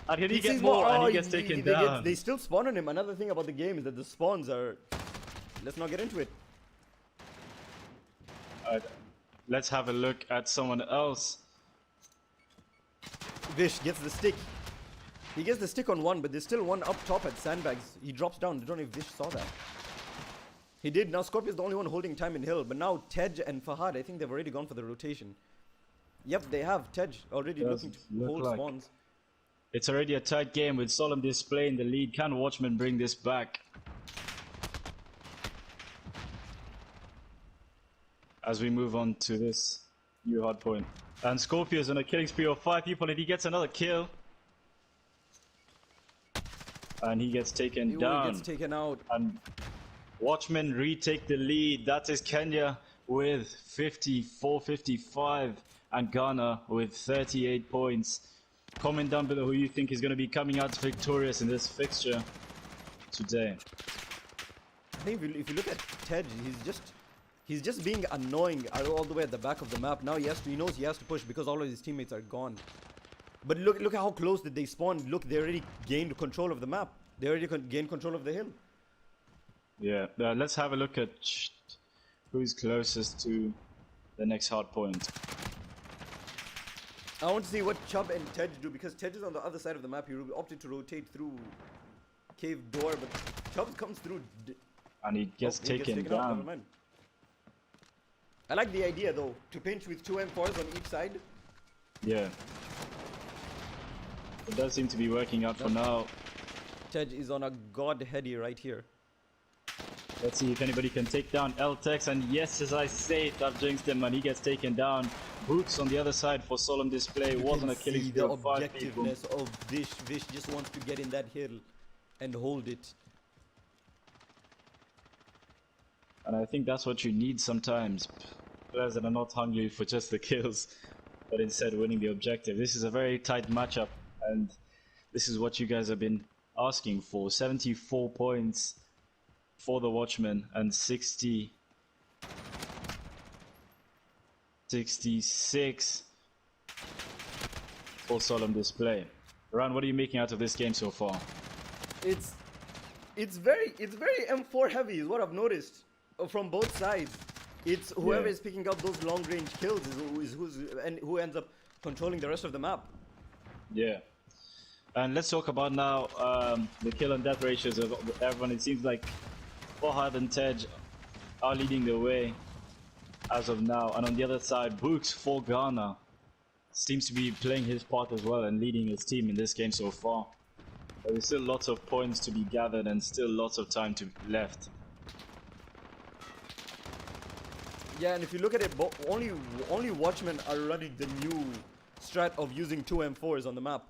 And he He gets sees more, and oh, he gets taken they down. they still spawn on him. Another thing about the game is that the spawns are. Let's not get into it. Let's have a look at someone else. Vish gets the stick. He gets the stick on one, but there's still one up top at sandbags. He drops down. I don't know if Vish saw that. He did. Now Scorpio's the only one holding time in hill, but now Tej and Fahad, I think they've already gone for the rotation. Yep, they have. Tej already Does looking to look hold like. spawns. It's already a tight game with Solemn Display in the lead. Can Watchmen bring this back? As we move on to this new hardpoint. And Scorpio's on a killing spree of 5 people, and he gets another kill. And he gets taken He down. gets taken out. And Watchmen retake the lead. That is Kenya with 54-55 and Ghana with 38 points. Comment down below who you think is going to be coming out victorious in this fixture today. I think if you look at Tej, he's just being annoying all the way at the back of the map. Now he knows he has to push because all of his teammates are gone. But look at how close did they spawn. Look, they already gained control of the map. They already gained control of the hill. Yeah, let's have a look at who's closest to the next hard point. I want to see what Chubb and Tej do, because Tej is on the other side of the map. He opted to rotate through cave door, but Chubb comes through. And he gets taken out. down. Never mind. I like the idea though, to pinch with 2 M4s on each side. Yeah. It does seem to be working out for now. Tej is on a god heady right here. Let's see if anybody can take down L-Tex, and yes, as I say, that jinxed him and he gets taken down. Boots on the other side for Solemn display, wasn't a killing the field of 5 people. objectiveness of Vish. Vish just wants to get in that hill and hold it. And I think that's what you need sometimes. Players that are not hungry for just the kills, but instead winning the objective. This is a very tight matchup, and this is what you guys have been asking for. 74 points for the Watchmen and 66 for Solemn display. Ran, what are you making out of this game so far? It's very M4 heavy is what I've noticed from both sides. It's whoever is picking up those long range kills is who ends up controlling the rest of the map. Yeah. And let's talk about now the kill and death ratios of everyone. It seems like Fahad and Tej are leading the way as of now. And on the other side, Books for Ghana seems to be playing his part as well and leading his team in this game so far. But there's still lots of points to be gathered and still lots of time left. Yeah, and if you look at it, only Watchmen are running the new strat of using 2 M4s on the map.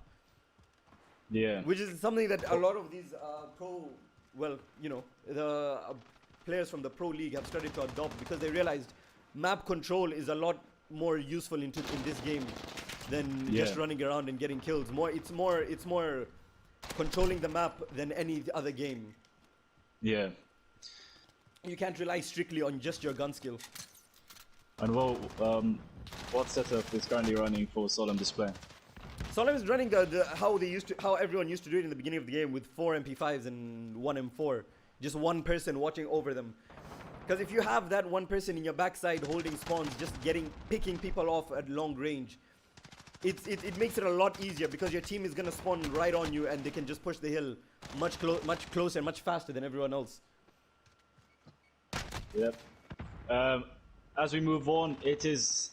Yeah. Which is something that a lot of these the players from the Pro League have started to adopt, because they realized map control is a lot more useful in this game than just running around and getting kills. It's more controlling the map than any other game. Yeah. You can't rely strictly on just your gun skill. And what setup is currently running for Solemn display? Solemn is running how everyone used to do it in the beginning of the game, with 4 MP5s and 1 M4. Just one person watching over them. Because if you have that one person in your backside holding spawns, just picking people off at long range, it makes it a lot easier, because your team is gonna spawn right on you and they can just push the hill much closer and much faster than everyone else. Yep. As we move on, it is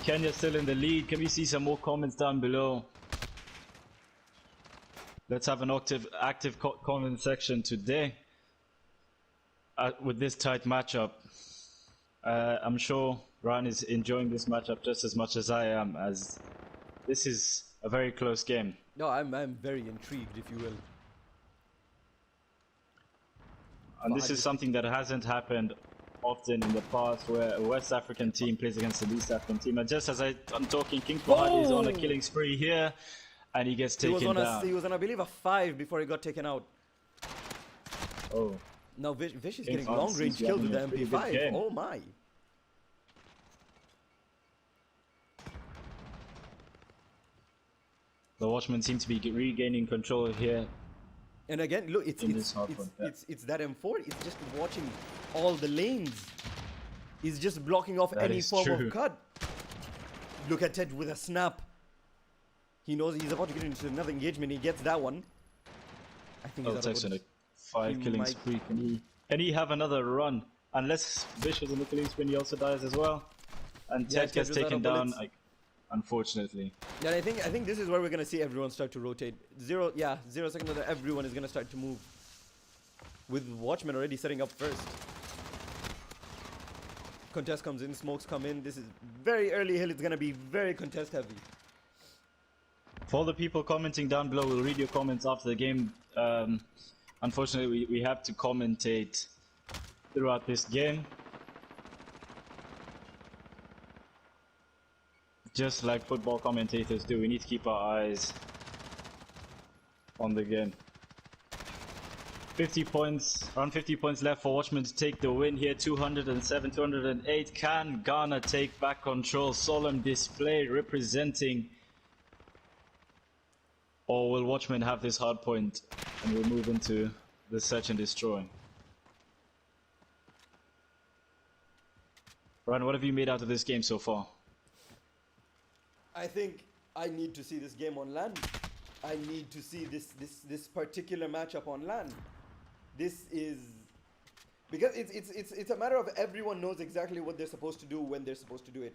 Kenya still in the lead. Can we see some more comments down below? Let's have an active comment section today with this tight matchup. I'm sure Ryan is enjoying this matchup just as much as I am, as this is a very close game. No, I'm very intrigued, if you will. And this is something that hasn't happened often in the past, where a West African team plays against an East African team. And just as I'm talking, King Fahad is on a killing spree here, and he gets taken down. He was on, I believe, a 5 before he got taken out. Oh. Now Vish is getting long range kills with the MP5. Oh my. The Watchmen seem to be regaining control here. And again, look, it's that M4. It's just watching all the lanes. He's just blocking off any form of cut. Look at Ted with a snap. He knows he's about to get into another engagement. He gets that one. I think he's out of a 5 killing spree. Can he have another run? Unless Vish was on the killing spree, he also dies as well. And Ted gets taken down, unfortunately. Yeah, I think this is where we're gonna see everyone start to rotate. 0 seconds later, everyone is gonna start to move. With Watchmen already setting up first. Contest comes in, smokes come in. This is very early hill. It's gonna be very contest heavy. For the people commenting down below, we'll read your comments after the game. Unfortunately, we have to commentate throughout this game. Just like football commentators do, we need to keep our eyes on the game. 50 points, around 50 points left for Watchmen to take the win here. 207, 208. Can Ghana take back control? Solemn display representing. Or will Watchmen have this hard point and we'll move into the search and destroy? Ryan, what have you made out of this game so far? I think I need to see this game on land. I need to see this particular matchup on land. This is because it's a matter of everyone knows exactly what they're supposed to do when they're supposed to do it.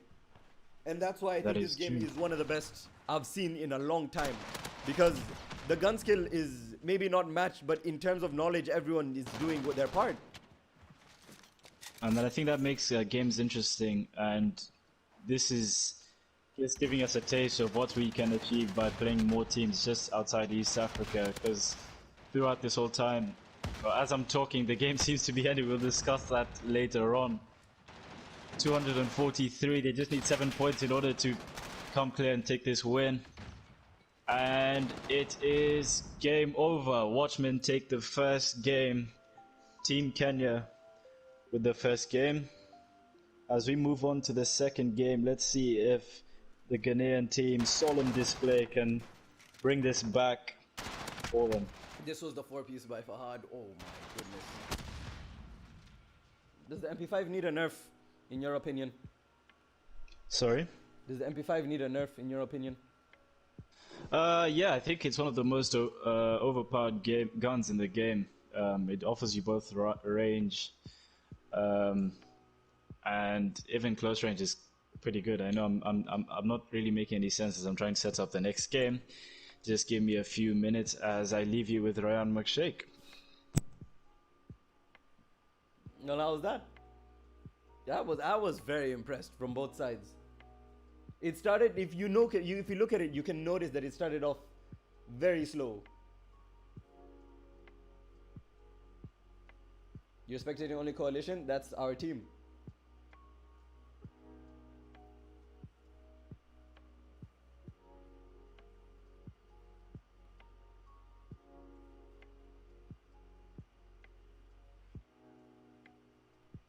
And that's why I That think is this game true. is one of the best I've seen in a long time. Because the gun skill is maybe not matched, but in terms of knowledge, everyone is doing their part. And then I think that makes games interesting, and this is just giving us a taste of what we can achieve by playing more teams just outside East Africa, because throughout this whole time, well, as I'm talking, the game seems to be ending. We'll discuss that later on. 243, they just need 7 points in order to come clear and take this win. And it is game over. Watchmen take the first game. Team Kenya with the first game. As we move on to the second game, let's see if the Ghanaian team Solemn display can bring this back for them. This was the 4-piece by Fahad. Oh my goodness. Does the MP5 need a nerf, in your opinion? Sorry? Does the MP5 need a nerf, in your opinion? Yeah, I think it's one of the most overpowered guns in the game. It offers you both range, and even close range is pretty good. I know I'm not really making any sense as I'm trying to set up the next game. Just give me a few minutes as I leave you with Ryan McShake. No, how was that? I was very impressed from both sides. It started, if you look at it, you can notice that it started off very slow. You're spectating only coalition? That's our team.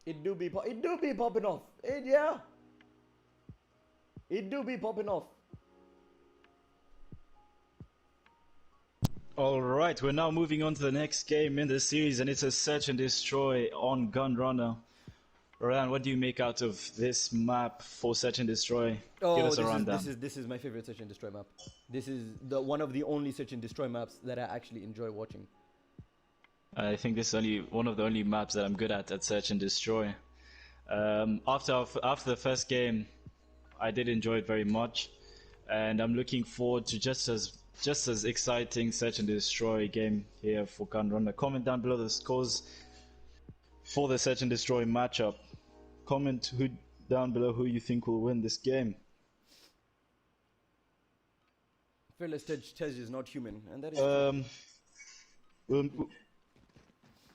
It do be popping off. Yeah. It do be popping off. Alright, we're now moving on to the next game in the series, and it's a search and destroy on Gunrunner. Ryan, what do you make out of this map for search and destroy? Give us a rundown. This is my favorite search and destroy map. This is one of the only search and destroy maps that I actually enjoy watching. I think this is one of the only maps that I'm good at search and destroy. After the first game, I did enjoy it very much, and I'm looking forward to just as exciting search and destroy game here for Gunrunner. Comment down below the scores for the search and destroy matchup. Comment down below who you think will win this game. Fearless Tej is not human, and that is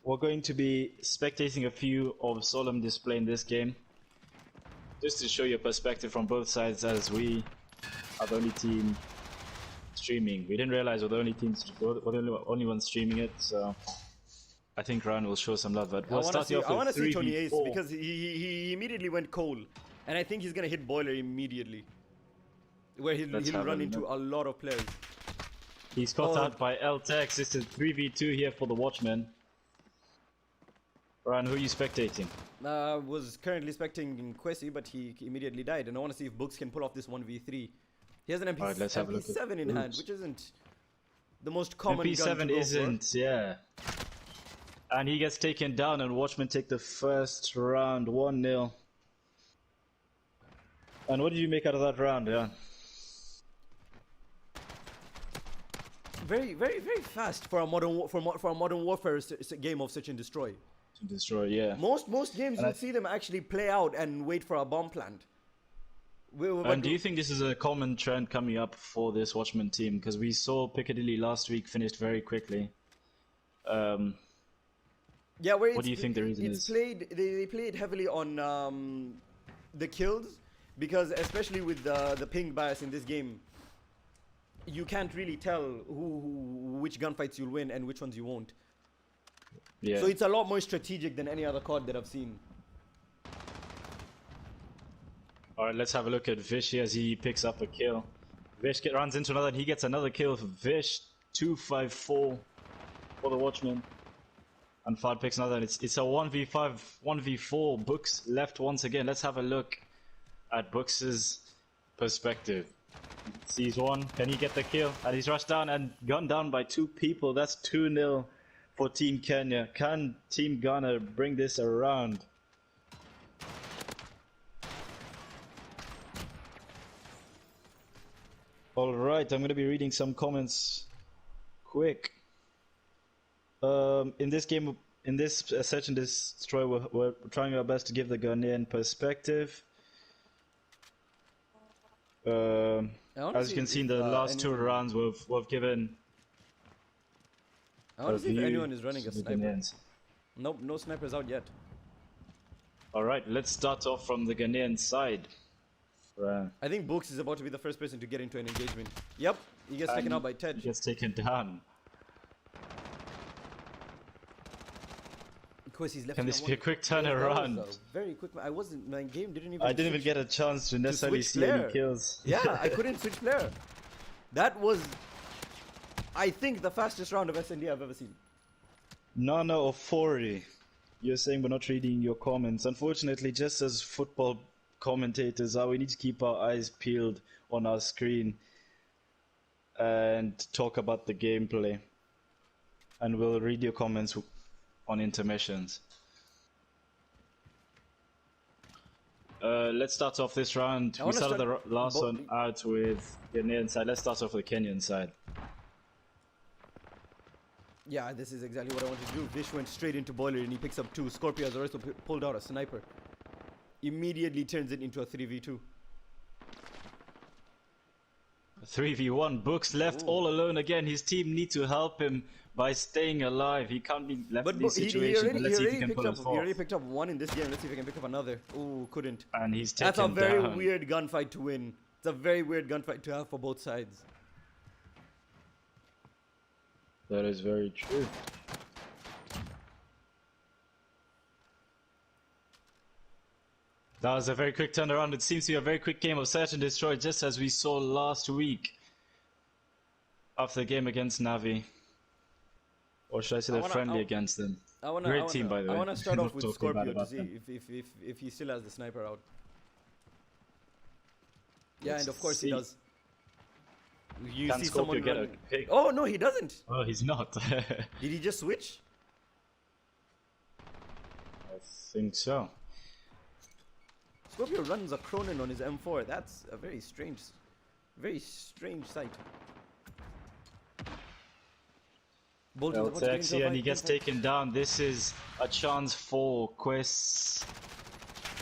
We're going to be spectating a few of Solemn display in this game, just to show you a perspective from both sides, as we are the only team streaming. We didn't realize we're the only one streaming it, so I think Ryan will show some love. But we'll start off with 3v4. I want to see Tony Ace because he immediately went coal, and I think he's gonna hit boiler immediately, where he'll run into a lot of players. He's caught out by LTEX. This is 3v2 here for the Watchmen. Ryan, who are you spectating? Was currently spectating Kwesi, but he immediately died, and I want to see if Books can pull off this 1v3. He has an MP7 in hand, which isn't the most common gun to go isn't, for. Yeah. And he gets taken down, and Watchmen take the first round 1-0. And what did you make out of that round, yeah? Very, very, very fast for a modern warfare game of search and destroy. To destroy, yeah. Most games you'll see them actually play out and wait for a bomb plant. And do you think this is a common trend coming up for this Watchmen team? Because we saw Piccadilly last week finished very quickly. Yeah, what do you think the reason is? They played heavily on the kills, because especially with the ping bias in this game, you can't really tell which gunfights you'll win and which ones you won't. Yeah. So it's a lot more strategic than any other COD that I've seen. Alright, let's have a look at Vish here as he picks up a kill. Vish runs into another, and he gets another kill for Vish. 254 for the Watchmen. And Fad picks another. And it's a 1v5, 1v4. Books left once again. Let's have a look at Books' perspective. Sees one. Can he get the kill? And he's rushed down and gunned down by 2 people. That's 2-0 for Team Kenya. Can Team Ghana bring this around? Alright, I'm going to be reading some comments quick. In this game, in this Search and Destroy, we're trying our best to give the Ghanaian perspective. As you can see in the last 2 rounds, we've given. I want to see if view anyone is running a to the sniper. Ghanaians. Nope, no snipers out yet. Alright, let's start off from the Ghanaian side. I think Books is about to be the first person to get into an engagement. Yep, he gets taken out by Ted. He gets taken down. Of course, he's left. Can this be a quick turnaround? Very quick. My game didn't even. I didn't even get a chance to necessarily switch see player. any kills. Yeah, I couldn't switch player. That was, I think, the fastest round of SND I've ever seen. Nana of 40. You're saying we're not reading your comments. Unfortunately, just as football commentators are, we need to keep our eyes peeled on our screen and talk about the gameplay. And we'll read your comments on intermissions. Let's start off this round. We started the last one out with the Ghanaian side. Let's start off with the Kenyan side. Yeah, this is exactly what I wanted to do. Vish went straight into Boiler and he picks up 2. Scorpio has also pulled out a sniper. Immediately turns it into a 3v2. 3v1. Books left all alone again. His team need to help him by staying alive. He can't be left in this situation. Let's see if he can pull it off. He already picked up 1 in this game. Let's see if he can pick up another. Ooh, couldn't. And he's taken That's a very down. weird gunfight to win. It's a very weird gunfight to have for both sides. That is very true. That was a very quick turnaround. It seems to be a very quick game of Search and Destroy, just as we saw last week after the game against Navi. Or should I say they're friendly against them? Great team, by the way. I want to start off Not with talking Scorpio bad to about see them. if he still has the sniper out. Yeah, Let's and of course see. he does. You Can see Scorpio someone get a running. pick? Oh no, he doesn't. Oh, he's not. I Did he just switch? think so. Scorpio runs a Cronin on his M4. That's a very strange sight. Bolton's about to get into a And he fight. gets taken down. This is a chance for Quest.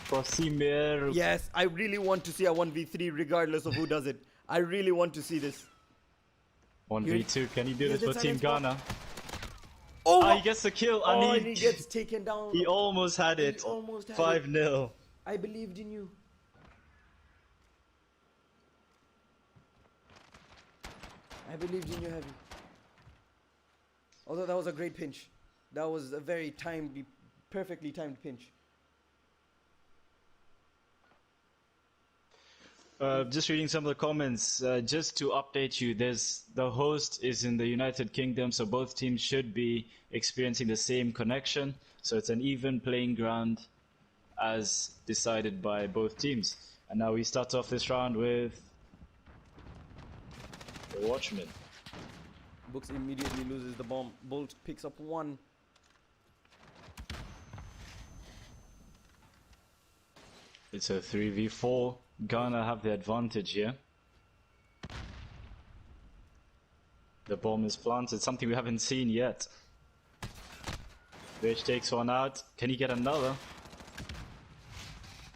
Cosimir. Yes, I really want to see a 1v3 regardless of who does it. I really want to see this. 1v2. Can he do Here's this the for Team silence Ghana? Oh, Ah, he gets the kill. and And he gets taken down. he almost had it. He almost had 5-0. I believed in you. I believed in you, Heavy. Although that was a great pinch. That was a very perfectly timed pinch. Just reading some of the comments. Just to update you, the host is in the United Kingdom, so both teams should be experiencing the same connection. So it's an even playing ground as decided by both teams. And now we start off this round with the Watchmen. Books immediately loses the bomb. Bolt picks up 1. It's a 3v4. Ghana have the advantage here. The bomb is planted, something we haven't seen yet. Vish takes one out. Can he get another?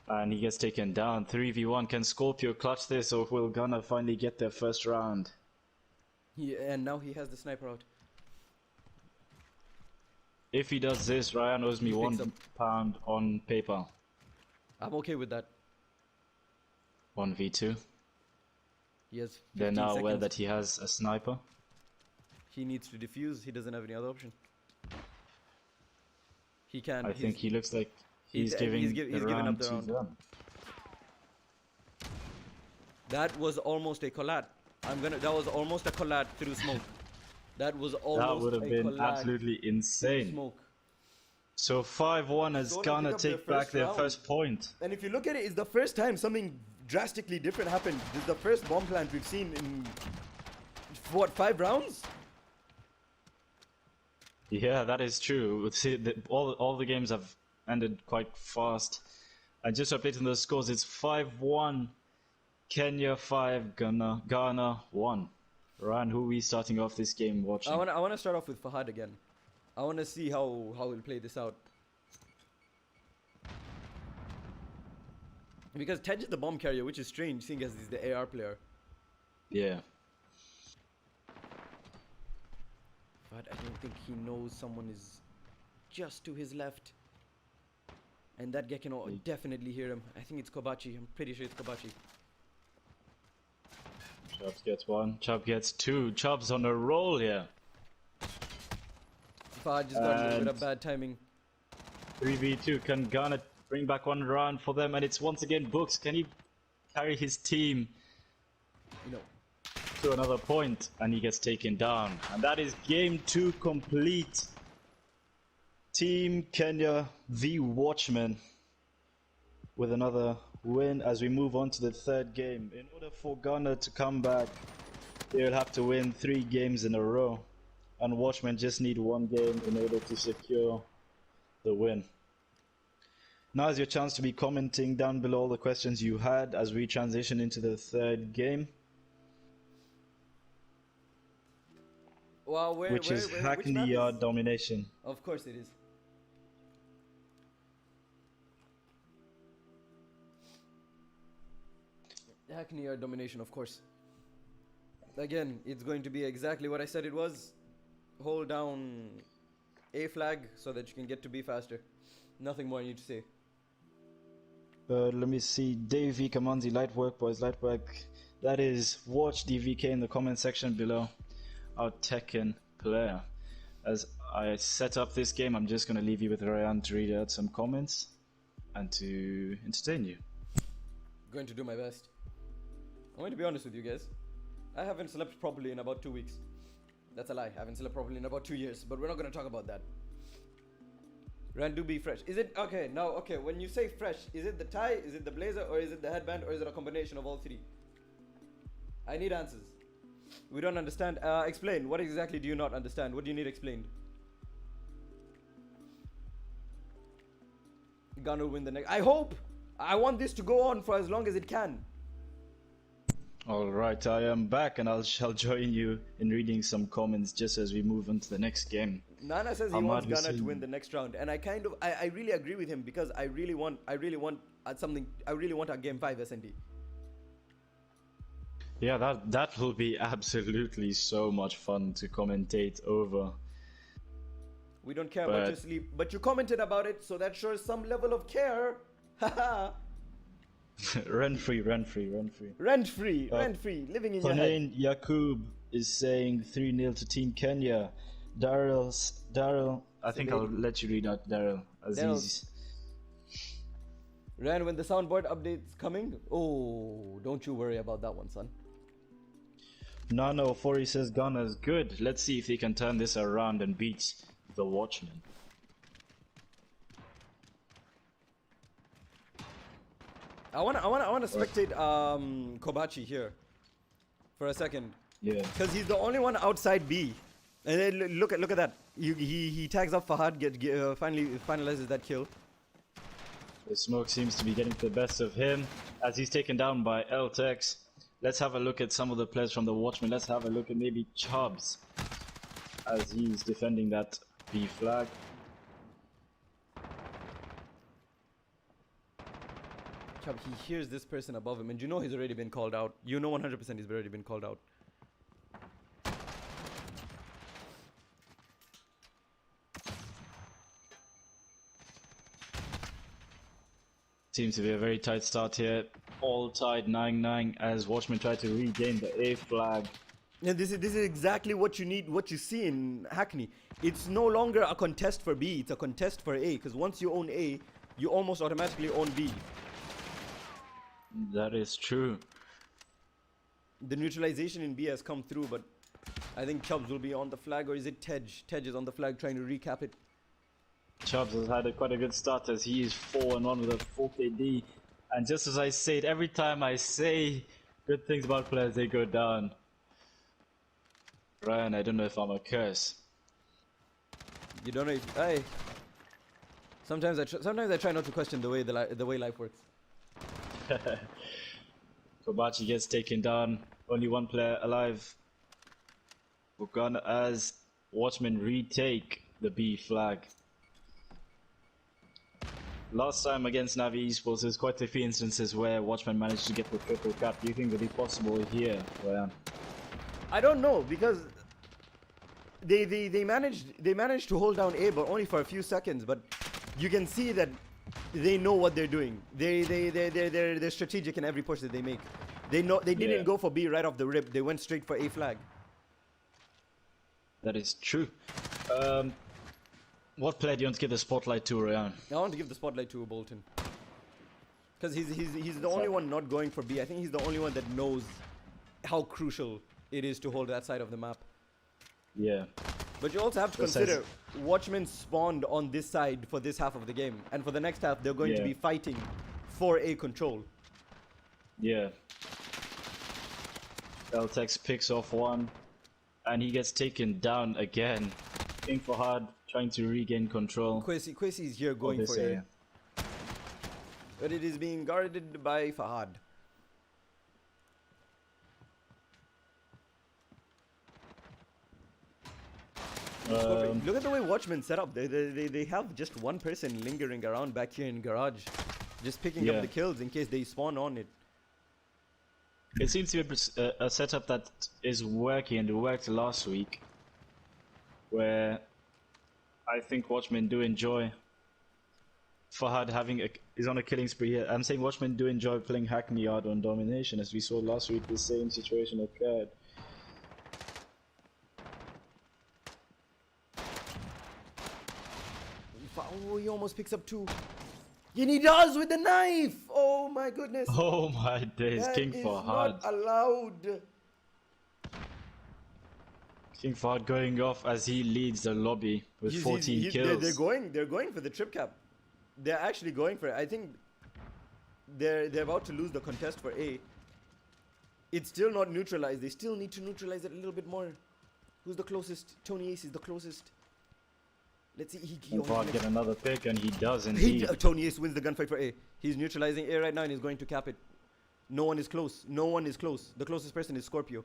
And he gets taken down. 3v1. Can Scorpio clutch this, or will Ghana finally get their first round? And now he has the sniper out. If he does this, Ryan owes me He picks £1 on PayPal. I'm okay with that. 1v2. He has 15 They're now aware seconds. that he has a sniper. He needs to defuse. He doesn't have any other option. He can. I think he looks like he's giving he's the given round up the to round. them. That was almost a collat. That was almost a collat through smoke. That was almost That would have a been collide absolutely through insane. smoke. So 5-1 as Solemn Ghana pick up their take back first their round. first point. And if you look at it, it's the first time something drastically different happened. This is the first bomb plant we've seen in, what, 5 rounds? Yeah, that is true. See, all the games have ended quite fast. And just updating the scores, it's 5-1, Kenya 5, Ghana 1. Ryan, who are we starting off this game watching? I want to start off with Fahad again. I want to see how he'll play this out. Because Tej is the bomb carrier, which is strange, seeing as he's the AR player. Yeah. But I don't think he knows someone is just to his left. And that guy can definitely hear him. I think it's Kobachi. I'm pretty sure it's Kobachi. Chubbs gets 1, Chubb gets 2. Chubb's on a roll here. Fahad just got a little bit of bad timing. 3v2, can Ghana bring back one round for them? And it's once again Books. Can he carry his team to another point? And he gets taken down. And that is game 2 complete. Team Kenya v Watchmen with another win as we move on to the third game. In order for Ghana to come back, they will have to win 3 games in a row. And Watchmen just need 1 game in order to secure the win. Now is your chance to be commenting down below all the questions you had as we transition into the third game. Well, which is Hackney Yard Domination. Of course it is. Hackney Yard Domination, of course. Again, it's going to be exactly what I said it was. Hold down A flag so that you can get to B faster. Nothing more I need to say. Let me see. Davey Kamanzi, light work, boys, light work. That is watch DVK in the comment section below. Our Tekken player. As I set up this game, I'm just going to leave you with Ryan to read out some comments and to entertain you. Going to do my best. I'm going to be honest with you guys. I haven't slept properly in about 2 weeks. That's a lie. I haven't slept properly in about 2 years, but we're not going to talk about that. Ryan, do be fresh. Is it okay? Now, okay. When you say fresh, is it the tie? Is it the blazer? Or is it the headband? Or is it a combination of all 3? I need answers. We don't understand. Explain. What exactly do you not understand? What do you need explained? Ghana will win the next. I hope. I want this to go on for as long as it can. Alright, I am back and I shall join you in reading some comments just as we move on to the next game. Nana says he wants Ghana to win the next round, and I really agree with him because I really want a game 5 SND. Yeah, that will be absolutely so much fun to commentate over. We don't care about your sleep, but you commented about it, so that shows some level of care. Haha. Rent free, living in your head. Yakub is saying 3-0 to Team Kenya. Daryl, I think I'll let you read out Daryl Aziz. Ran, when the soundboard update's coming, oh, don't you worry about that one, son. Nano 40 says Ghana's good. Let's see if he can turn this around and beat the Watchmen. I wanna spectate Kobachi here for a second. Yeah. Because he's the only one outside B. And then look at that. He tags up Fahad, finally finalizes that kill. The smoke seems to be getting the best of him as he's taken down by LTX. Let's have a look at some of the players from the Watchmen. Let's have a look at maybe Chubbs as he's defending that B flag. Chubb, he hears this person above him, and you know he's already been called out. You know 100% he's already been called out. Seems to be a very tight start here. All tied 9-9 as Watchmen try to regain the A flag. Yeah, this is exactly what you need, what you see in Hackney. It's no longer a contest for B, it's a contest for A, because once you own A, you almost automatically own B. That is true. The neutralization in B has come through, but I think Chubbs will be on the flag, or is it Tej? Tej is on the flag trying to recap it. Chubbs has had quite a good start as he is 4-1 with a 4 KD. And just as I say it, every time I say good things about players, they go down. Ryan, I don't know if I'm a curse. You don't know if... Hey. Sometimes I try not to question the way life works. Kobachi gets taken down. Only one player alive. We're gonna, as Watchmen retake the B flag. Last time against Navi Esports, there's quite a few instances where Watchmen managed to get the triple cap. Do you think it'll be possible here, Ryan? I don't know, because they managed to hold down A, but only for a few seconds. But you can see that they know what they're doing. They're strategic in every push that they make. They didn't go for B right off the rip. They went straight for A flag. That is true. What player do you want to give the spotlight to, Ryan? I want to give the spotlight to Bolton, because he's the only one not going for B. I think he's the only one that knows how crucial it is to hold that side of the map. Yeah. But you also have to consider Watchmen spawned on this side for this half of the game, and for the next half they're going to be fighting for A control. Yeah. Eltex picks off one, and he gets taken down again. King Fahad trying to regain control. Kwesi is here going for A, but it is being guarded by Fahad. Look at the way Watchmen set up. They have just one person lingering around back here in garage, just picking up the kills in case they spawn on it. It seems to be a setup that is working, and it worked last week, where I think Watchmen do enjoy Fahad is on a killing spree here. I'm saying Watchmen do enjoy playing Hack Me Yard on Domination, as we saw last week. The same situation occurred. Oh, he almost picks up two. And he does with the knife! Oh my goodness! Oh my days, that King is Fahad. not allowed. King Fahad going off as he leads the lobby with 14 kills. They're going for the trip cap. They're actually going for it. I think they're about to lose the contest for A. It's still not neutralized. They still need to neutralize it a little bit more. Who's the closest? Tony Ace is the closest. Let's see. King Fahad get another pick, and he does indeed. Tony Ace wins the gunfight for A. He's neutralizing A right now, and he's going to cap it. No one is close. No one is close. The closest person is Scorpio.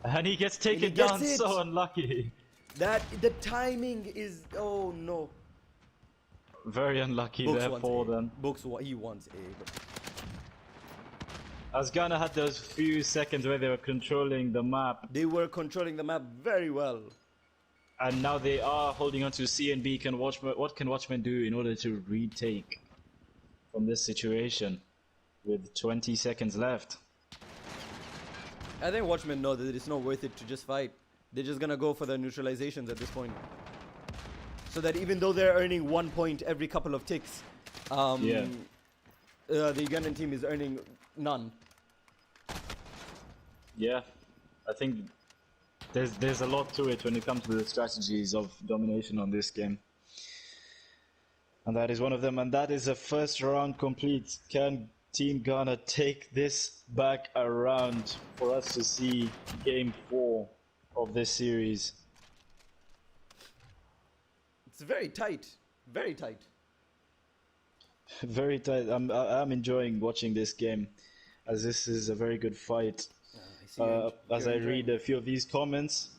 And he gets taken down. So unlucky. The timing is... Oh no. Very unlucky there for them. He wants A. But... As Ghana had those few seconds where they were controlling the map. They were controlling the map very well. And now they are holding on to C and B. What can Watchmen do in order to retake from this situation with 20 seconds left? I think Watchmen know that it's not worth it to just fight. They're just gonna go for the neutralizations at this point. So that even though they're earning 1 point every couple of ticks, the Ugandan team is earning none. Yeah, I think there's a lot to it when it comes to the strategies of domination on this game. And that is one of them, and that is the first round complete. Can Team Ghana take this back around for us to see game 4 of this series? It's very tight. Very tight. Very tight. I'm enjoying watching this game, as this is a very good fight. As I read a few of these comments.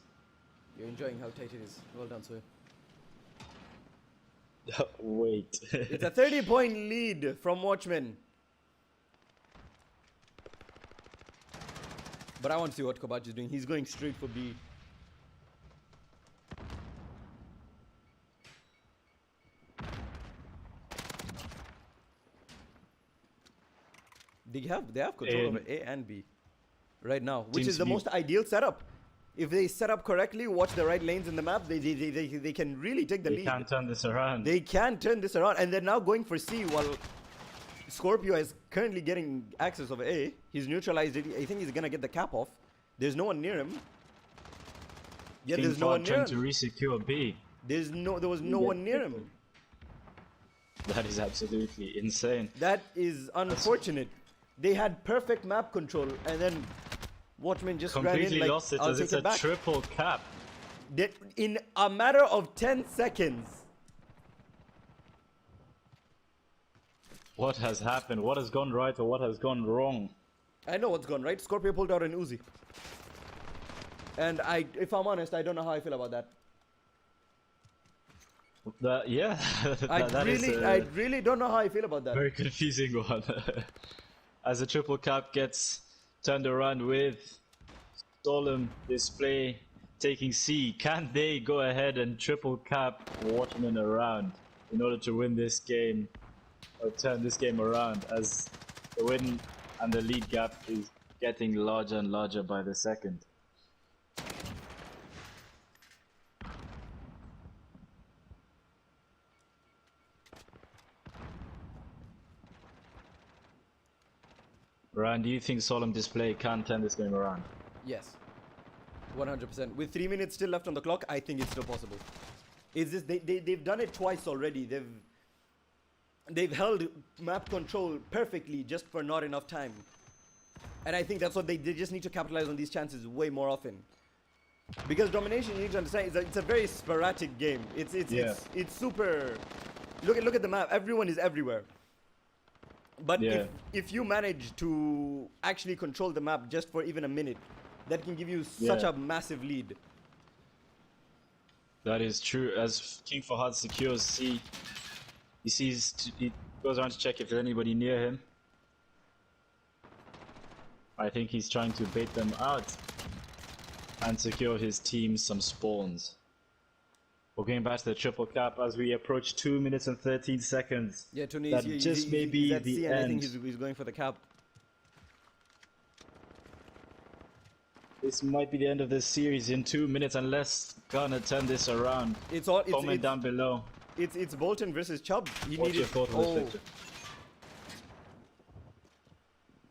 You're enjoying how tight it is. Well done, sir. Wait. It's a 30-point lead from Watchmen. But I want to see what Kobachi is doing. He's going straight for B. They have control over A and B right now, which is the most ideal setup. If they set up correctly, watch the right lanes in the map, they can really take the lead. They can turn this around. They can turn this around, and they're now going for C while Scorpio is currently getting access over A. He's neutralized it. I think he's gonna get the cap off. There's no one near him. Yeah, King there's no one near trying him. to re-secure B. There was no get one near triple. him. That is absolutely insane. That is unfortunate. They had perfect map control, and then Watchmen just ran Completely in like, lost it I'll as take it's it a back. triple cap. In a matter of 10 seconds. What has happened? What has gone right or what has gone wrong? I know what's gone right. Scorpio pulled out an Uzi. And if I'm honest, I don't know how I feel about that. Yeah, I really don't know how I feel about that. very confusing one. As the triple cap gets turned around with Solemn display taking C, can they go ahead and triple cap Watchmen around in order to win this game or turn this game around, as the win and the lead gap is getting larger and larger by the second? Ryan, do you think Solemn display can turn this game around? Yes. 100%. With 3 minutes still left on the clock, I think it's still possible. It's just they've done it twice already. They've held map control perfectly just for not enough time. And I think that's what they just need to capitalize on these chances way more often. Because Domination, you need to understand, it's a very sporadic game. It's super. Look at the map. Everyone is everywhere. But if you manage to actually control the map just for even a minute, that can give you such a massive lead. That is true. As King Fahad secures C, he goes around to check if there's anybody near him. I think he's trying to bait them out and secure his team some spawns. We're going back to the triple cap as we approach 2 minutes and 13 seconds. Yeah, Tony, that just may be the end. I think he's going for the cap. This might be the end of this series in 2 minutes unless Ghana turn this around. Comment down below. It's Bolton versus Chubb. What's your thought on this picture?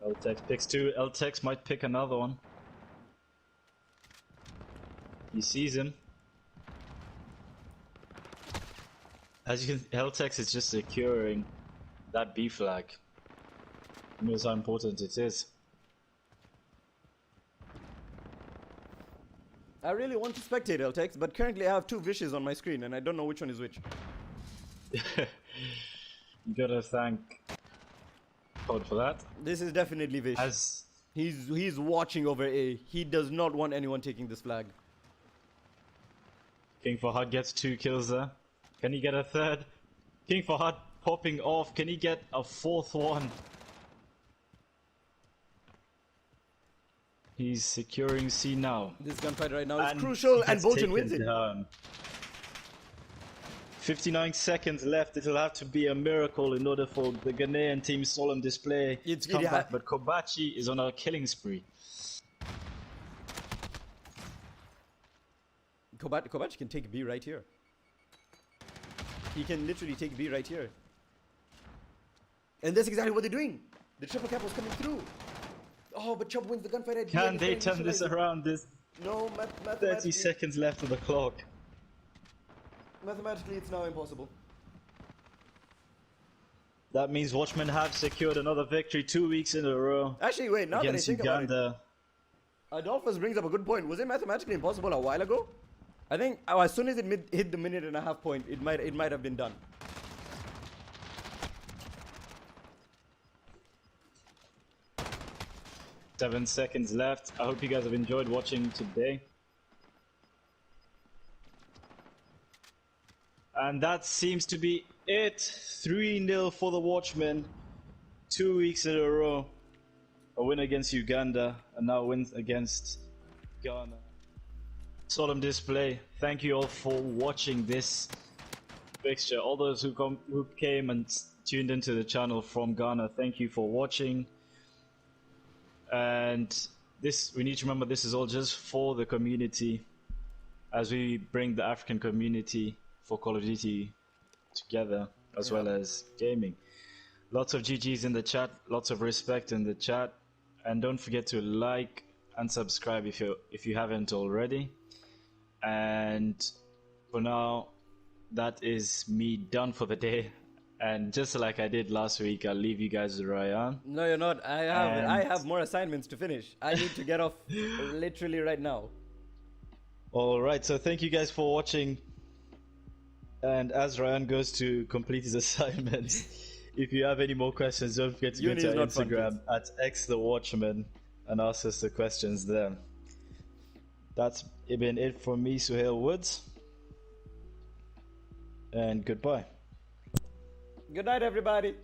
Ltex picks two. Ltex might pick another one. He sees him. As you can, Ltex is just securing that B flag. He knows how important it is. I really want to spectate Ltex, but currently I have two Vishes on my screen and I don't know which one is which. You gotta thank God for that. This is definitely Vish. He's watching over A. He does not want anyone taking this flag. King Fahad gets 2 kills there. Can he get a third? King Fahad popping off. Can he get a fourth one? He's securing C now. This gunfight right now is crucial, and Bolton wins it. Down. 59 seconds left. It'll have to be a miracle in order for the Ghanaian team Solemn display to come back. But Kobachi is on a killing spree. Kobachi can take B right here. He can literally take B right here. And that's exactly what they're doing. The triple cap was coming through. Oh, but Chubb wins the gunfight at Can they turn this around? There's no, 30 seconds left of the clock. Mathematically, it's now impossible. That means Watchmen have secured another victory 2 weeks in a row. Actually, wait, now against that I think Uganda. about it, Adolphus brings up a good point. Was it mathematically impossible a while ago? I think as soon as it hit the minute and a half point, it might have been done. Seven seconds left. I hope you guys have enjoyed watching today. And that seems to be it. 3-0 for the Watchmen. 2 weeks in a row. A win against Uganda and now wins against Ghana. Solemn display. Thank you all for watching this fixture. All those who came and tuned into the channel from Ghana, thank you for watching. And we need to remember this is all just for the community, as we bring the African community for Call of Duty together, as well as gaming. Lots of GGs in the chat, lots of respect in the chat, and don't forget to like and subscribe if you haven't already. And for now, that is me done for the day. And just like I did last week, I'll leave you guys with Ryan. No, you're not. I And have more assignments to finish. I need to get off literally right now. all right, so thank you guys for watching. And as Ryan goes to complete his assignments, if you have any more questions, don't forget to go Uni to is our not fun, Instagram at xthewatchman and ask us the questions there. That's been it from me, Suhail Woods. And goodbye. Good night, everybody.